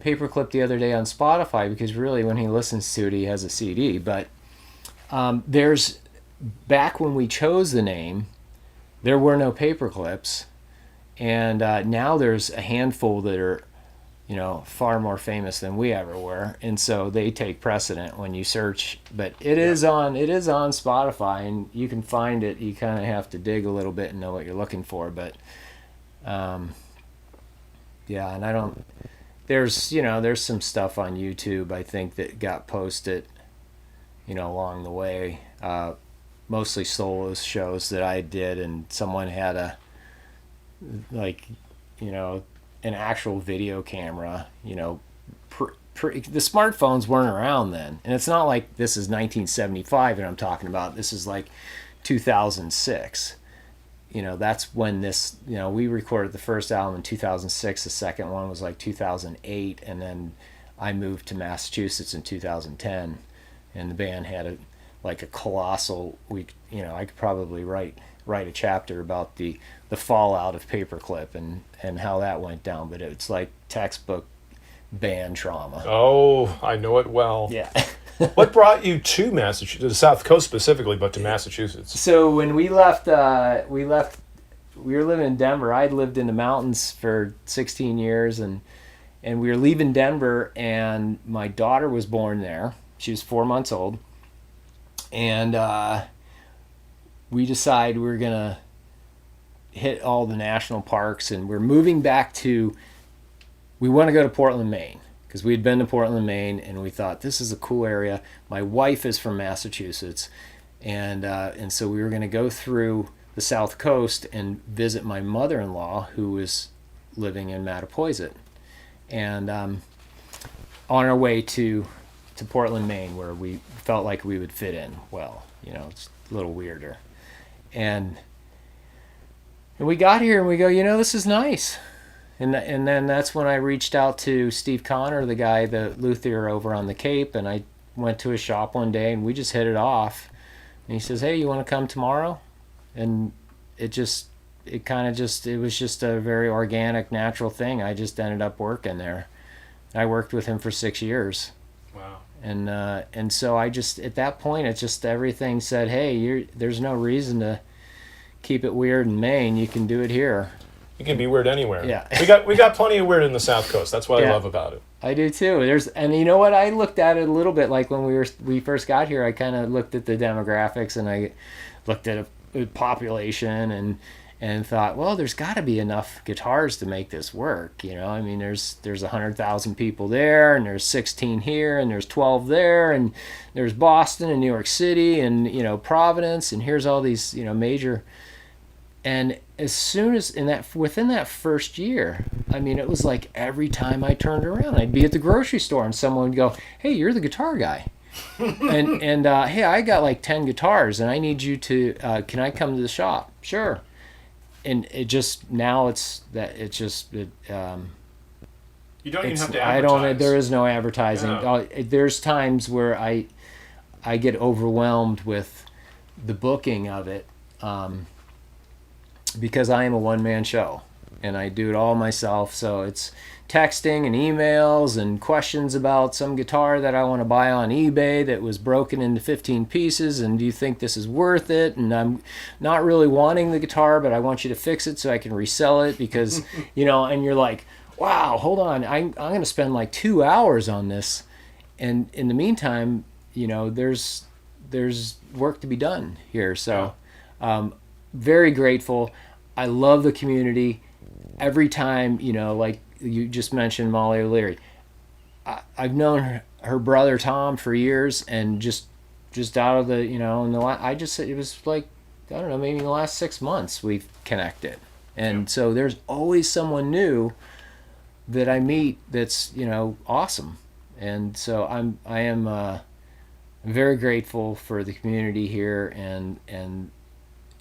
C: Paperclip the other day on Spotify because really when he listens to it, he has a CD. But there's, back when we chose the name, there were no Paperclips, and now there's a handful that are far more famous than we ever were, and so they take precedent when you search. But it is on Spotify, and you can find it. You kind of have to dig a little bit and know what you're looking for, but and I don't. There's some stuff on YouTube I think that got posted, along the way. Mostly solo shows that I did, and someone had an actual video camera. The smartphones weren't around then, and it's not like this is 1975 and I'm talking about. This is like 2006. That's when this, we recorded the first album in 2006. The second one was like 2008, and then I moved to Massachusetts in 2010, and the band had a colossal. I could probably write a chapter about the fallout of Paperclip and how that went down, but it's like textbook band trauma.
B: Oh, I know it well.
C: Yeah.
B: What brought you to Massachusetts, to the South Coast specifically, but to Massachusetts?
C: So when we left, we were living in Denver. I'd lived in the mountains for 16 years, and we were leaving Denver, and my daughter was born there. She was 4 months old, and we decided we were going to hit all the national parks, and we're moving back to, we want to go to Portland, Maine, because we'd been to Portland, Maine, and we thought this is a cool area. My wife is from Massachusetts, and so we were going to go through the South Coast and visit my mother-in-law, who was living in Mattapoisett, and on our way to Portland, Maine, where we felt like we would fit in well. It's a little weirder, and we got here and we go, this is nice. And then that's when I reached out to Steve Connor, the luthier over on the Cape, and I went to his shop one day and we just hit it off. And he says, hey, you want to come tomorrow? And it was just a very organic, natural thing. I just ended up working there. I worked with him for 6 years.
B: Wow.
C: And so I just, at that point, it just, everything said, hey, there's no reason to keep it weird in Maine. You can do it here.
B: You can be weird anywhere.
C: Yeah.
B: we got plenty of weird in the South Coast. That's what I love about it.
C: I do too. And you know what? I looked at it a little bit like when we first got here. I kind of looked at the demographics, and I looked at a population, and thought, well, there's got to be enough guitars to make this work. I mean, there's 100,000 people there, and there's 16 here, and there's 12 there, and there's Boston and New York City and Providence, and here's all these major. And as soon as within that first year, I mean, it was like every time I turned around, I'd be at the grocery store and someone would go, "Hey, you're the guitar guy." and hey, I got like 10 guitars and I need you to can I come to the shop? Sure. And it just now it's that it's just it,
B: you don't even have to advertise.
C: There is no advertising.
B: Yeah.
C: There's times where I get overwhelmed with the booking of it because I am a one-man show and I do it all myself. So it's texting and emails and questions about some guitar that I want to buy on eBay that was broken into 15 pieces, and do you think this is worth it? And I'm not really wanting the guitar, but I want you to fix it so I can resell it because, and you're like, wow, hold on, I'm going to spend like 2 hours on this. And in the meantime, there's work to be done here. So very grateful. I love the community. Every time, like you just mentioned Molly O'Leary, I've known her brother Tom for years, and just out of the, I just said it was like, I don't know, maybe in the last 6 months we've connected. And so there's always someone new that I meet that's, awesome. And so I am very grateful for the community here, and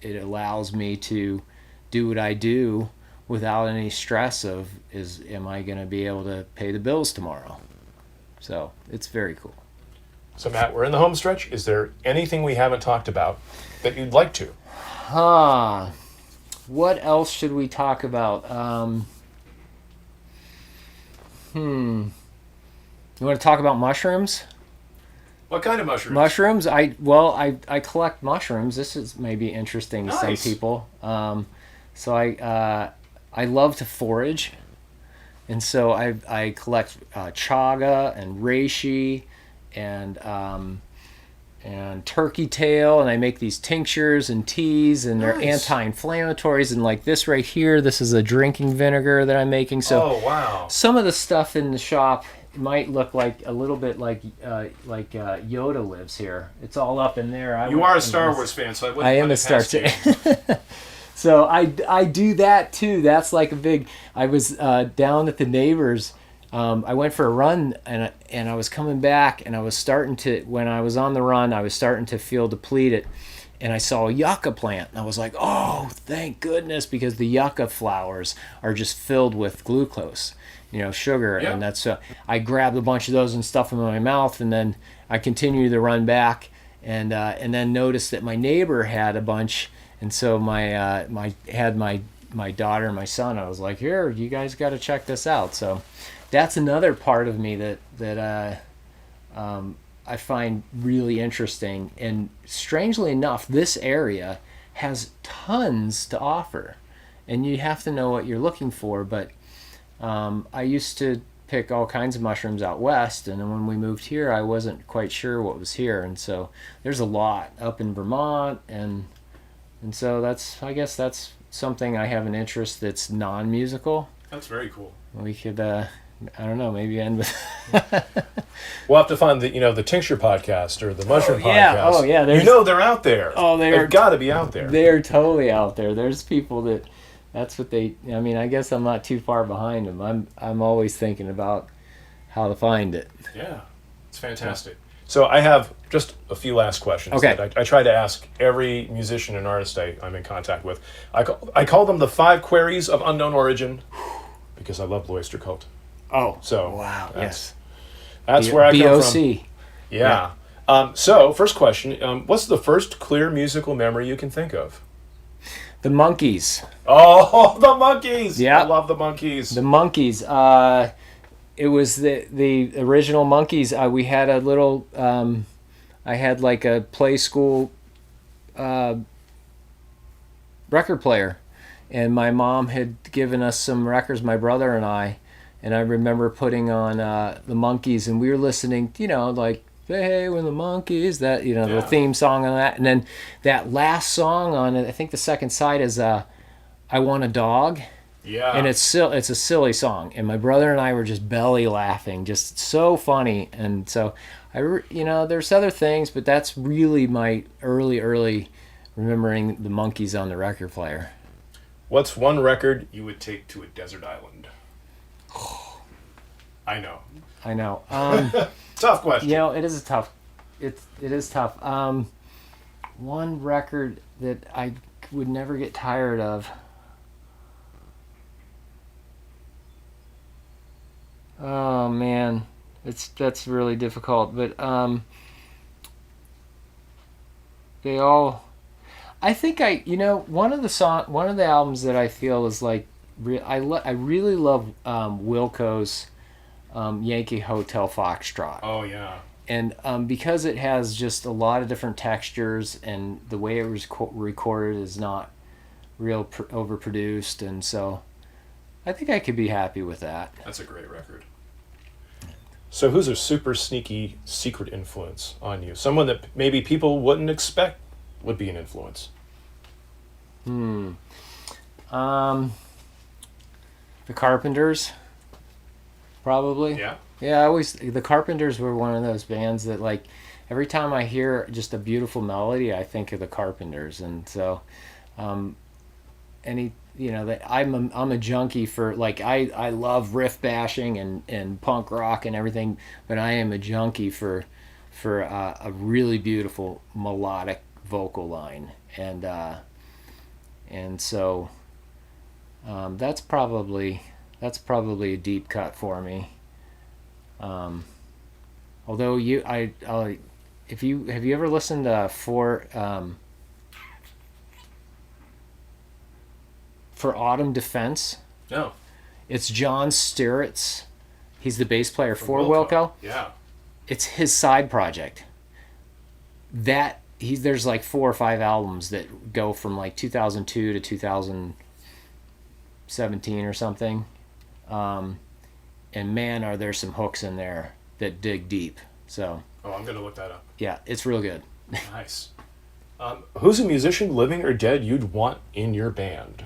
C: it allows me to do what I do without any stress of am I going to be able to pay the bills tomorrow? So it's very cool.
B: So Matt, we're in the home stretch. Is there anything we haven't talked about that you'd like to?
C: What else should we talk about? You want to talk about mushrooms?
B: What kind of mushrooms?
C: Mushrooms? I collect mushrooms. This is maybe interesting to some people. So I love to forage, and so I collect chaga and reishi and turkey tail, and I make these tinctures and teas, and they're anti-inflammatories. And like this right here, this is a drinking vinegar that I'm making. So some of the stuff in the shop might look like a little bit like Yoda lives here. It's all up in there.
B: You are a Star Wars fan, so I am a Star Wars
C: fan. So I do that too. That's like a big. I was down at the neighbors. I went for a run and I was coming back, and I was starting to, when I was on the run, I was starting to feel depleted, and I saw a yucca plant, and I was like, oh, thank goodness, because the yucca flowers are just filled with glucose, sugar, and that's I grabbed a bunch of those and stuffed them in my mouth, and then I continued to run back, and then noticed that my neighbor had a bunch. And so my daughter and my son, I was like, here, you guys got to check this out. So that's another part of me that I find really interesting. And strangely enough, this area has tons to offer, and you have to know what you're looking for. But I used to pick all kinds of mushrooms out west, and then when we moved here, I wasn't quite sure what was here. And so there's a lot up in Vermont, and so I guess that's something I have an interest that's non-musical.
B: That's very cool.
C: We could, I don't know, maybe end with...
B: We'll have to find the tincture podcast or the mushroom podcast.
C: Yeah. Oh, yeah.
B: They're out there.
C: Oh,
B: they've got to be out there.
C: They're totally out there. There's people that's what they... I mean, I guess I'm not too far behind them. I'm always thinking about how to find it.
B: Yeah. It's fantastic. So I have just a few last questions that I try to ask every musician and artist I'm in contact with. I call them the 5 queries of unknown origin because I love Blue Oyster Cult.
C: Oh,
B: so
C: wow, yes.
B: That's where I come
C: BOC.
B: from. Yeah. So first question, what's the first clear musical memory you can think of?
C: The Monkees.
B: Oh, the Monkees!
C: Yeah.
B: I love the Monkees.
C: The Monkees. It was the original Monkees. We had a little. I had like a play school record player, and my mom had given us some records, my brother and I remember putting on the Monkees, and we were listening, like hey, when the Monkees, that the theme song on that, and then that last song on it, I think the second side is I Want a Dog.
B: Yeah.
C: And it's a silly song, and my brother and I were just belly laughing, just so funny. And so there's other things, but that's really my early remembering the monkeys on the record player.
B: What's one record you would take to a desert island? I know. Tough question.
C: It is tough. It is tough. One record that I would never get tired of. Oh man, that's really difficult. But they all. I think one of the albums that I feel is like I really love Wilco's Yankee Hotel Foxtrot.
B: Oh yeah.
C: And because it has just a lot of different textures, and the way it was recorded is not real overproduced, and so I think I could be happy with that.
B: That's a great record. So who's a super sneaky secret influence on you? Someone that maybe people wouldn't expect would be an influence.
C: The Carpenters, probably.
B: Yeah.
C: Yeah, the Carpenters were one of those bands that, like, every time I hear just a beautiful melody, I think of the Carpenters. And so I'm a junkie for, like, I love riff bashing and punk rock and everything, but I am a junkie for a really beautiful melodic vocal line. And so that's probably a deep cut for me. Although have you ever listened to For Autumn Defense?
B: No.
C: It's John Stirritz. He's the bass player for Wilco.
B: Yeah.
C: It's his side project. There's like 4 or 5 albums that go from like 2002 to 2017 or something. And man, are there some hooks in there that dig deep. So.
B: Oh, I'm gonna look that up.
C: Yeah, it's real good.
B: Nice. Who's a musician, living or dead, you'd want in your band?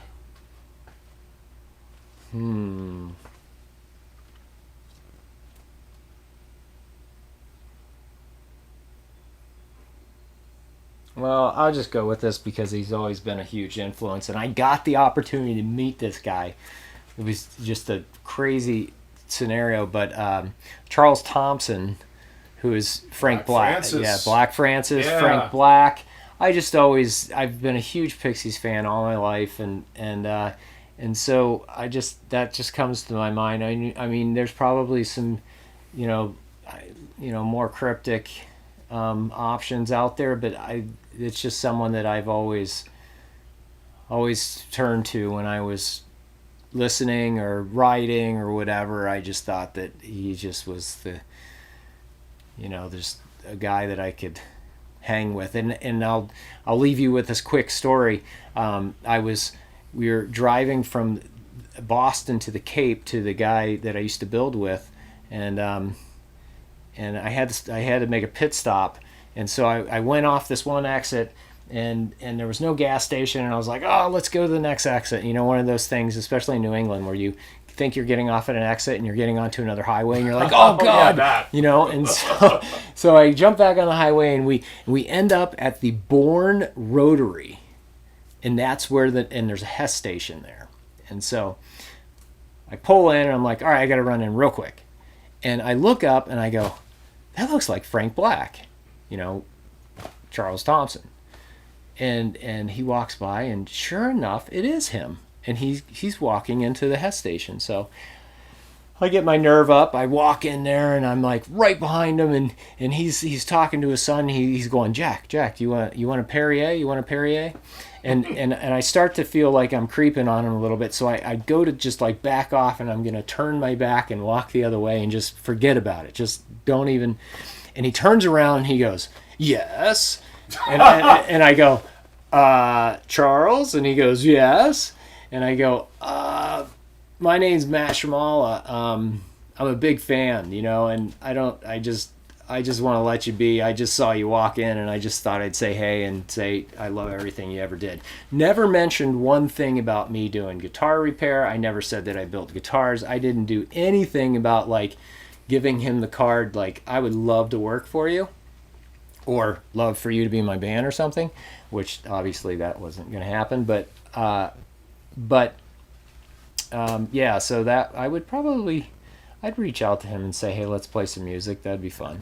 B: Well, I'll just go with this because he's always been a huge influence, and I got the opportunity to meet this guy. It was just a crazy scenario, but Charles Thompson, who is Frank Black. Yeah, Black Francis, yeah. Frank Black. I've been a huge Pixies fan all my life, and so that just comes to my mind. I mean, there's probably some, more cryptic options out there, but it's just someone that I've always turned to when I was listening or writing or whatever. I just thought that he just was just a guy that I could hang with. And I'll leave you with this quick story. We were driving from Boston to the Cape to the guy that I used to build with, and I had to make a pit stop, and so I went off this one exit, and there was no gas station, and I was like, oh, let's go to the next exit. One of those things, especially in New England, where you think you're getting off at an exit and you're getting onto another highway, and you're like, oh god, and so I jump back on the highway, and we end up at the Bourne Rotary, and that's where and there's a Hess station there, and so I pull in, and I'm like, all right, I got to run in real quick, and I look up and I go, that looks like Frank Black, Charles Thompson. And he walks by, and sure enough, it is him. And he's walking into the Hess station. So I get my nerve up. I walk in there, and I'm like right behind him, and he's talking to his son. He's going, Jack, you want a Perrier? You want a Perrier? And I start to feel like I'm creeping on him a little bit. So I go to just like back off, and I'm gonna turn my back and walk the other way and just forget about it. Just don't even. And he turns around, and he goes, yes. And I go, Charles? And he goes, yes. And I go, my name's Matt Shimala. I'm a big fan, and
C: I just want to let you be. I just saw you walk in, and I just thought I'd say hey and say I love everything you ever did. Never mentioned one thing about me doing guitar repair. I never said that I built guitars. I didn't do anything about like giving him the card like I would love to work for you or love for you to be in my band or something, which obviously that wasn't going to happen. But yeah, so that I would probably, I'd reach out to him and say, hey, let's play some music. That'd be fun.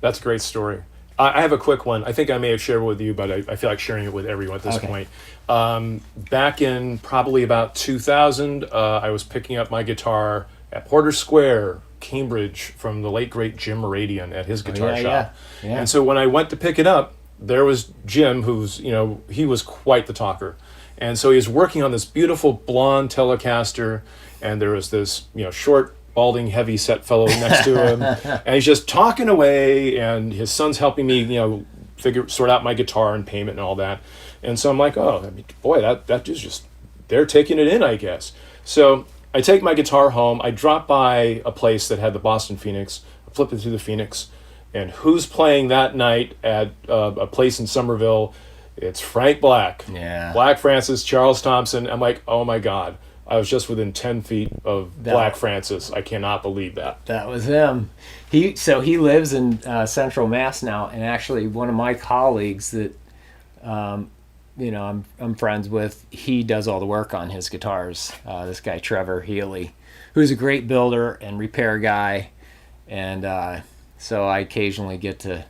B: That's a great story. I have a quick one. I think I may have shared it with you, but I feel like sharing it with everyone at this point. Back in probably about 2000, I was picking up my guitar at Porter Square, Cambridge, from the late, great Jim Meridian at his guitar shop. Yeah. And so when I went to pick it up, there was Jim, who's, he was quite the talker. And so he was working on this beautiful blonde Telecaster, and there was this, short, balding, heavy-set fellow next to him, and he's just talking away, and his son's helping me, sort out my guitar and payment and all that. And so I'm like, boy, that is just, they're taking it in, I guess. So I take my guitar home, I drop by a place that had the Boston Phoenix, I flip it through the Phoenix, and who's playing that night at a place in Somerville? It's Frank Black.
C: Yeah.
B: Black Francis, Charles Thompson. I'm like, oh my God. I was just within 10 feet of Black Francis. I cannot believe that.
C: That was him. He lives in Central Mass now, and actually one of my colleagues that, I'm friends with, he does all the work on his guitars. This guy, Trevor Healy, who's a great builder and repair guy. And so I occasionally get to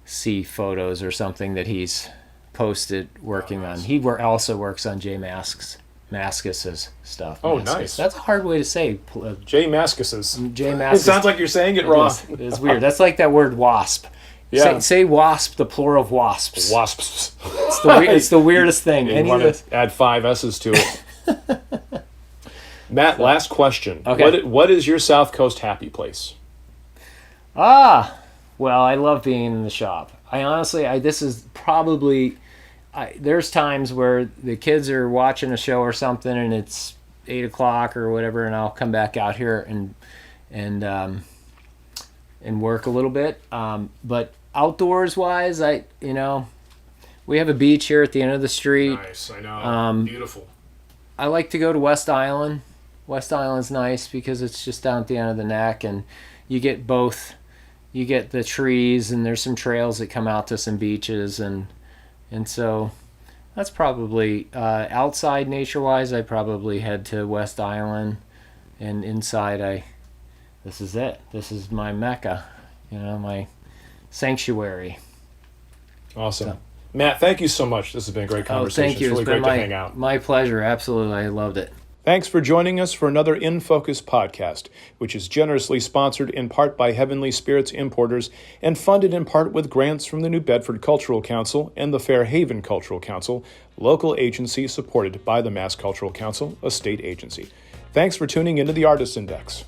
C: see photos or something that he's posted working on. He also works on Jay Mascis's stuff.
B: Oh,
C: Mascis.
B: nice.
C: That's a hard way to say.
B: Jay Mascis's.
C: Jay Mascis.
B: It sounds like you're saying it wrong.
C: It's weird. That's like that word wasp.
B: Yeah.
C: Say wasp, the plural of wasps.
B: Wasps.
C: It's the weirdest thing.
B: You want to add 5 S's to it. Matt, last question.
C: Okay.
B: What is your South Coast happy place?
C: Well, I love being in the shop. This is probably, there's times where the kids are watching a show or something and it's 8 o'clock or whatever, and I'll come back out here and work a little bit. But outdoors wise, we have a beach here at the end of the street.
B: Nice, I know. Beautiful.
C: I like to go to West Island. West Island's nice because it's just down at the end of the neck, and you get both. You get the trees, and there's some trails that come out to some beaches, and so that's probably outside nature-wise. I probably head to West Island, and inside this is it. This is my mecca, my sanctuary.
B: Awesome. So, Matt, thank you so much. This has been a great conversation.
C: Thank you.
B: It's really great to hang out.
C: My pleasure. Absolutely. I loved it.
B: Thanks for joining us for another In Focus podcast, which is generously sponsored in part by Heavenly Spirits Importers and funded in part with grants from the New Bedford Cultural Council and the Fairhaven Cultural Council, local agency supported by the Mass Cultural Council, a state agency. Thanks for tuning into the Artist Index.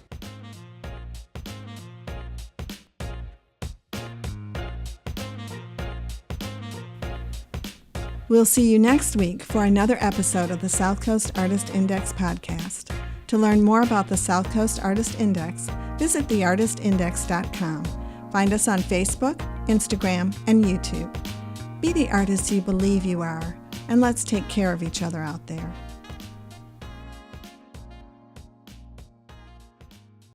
A: We'll see you next week for another episode of the South Coast Artist Index podcast. To learn more about the South Coast Artist Index, visit theartistindex.com. Find us on Facebook, Instagram, and YouTube. Be the artist you believe you are, and let's take care of each other out there.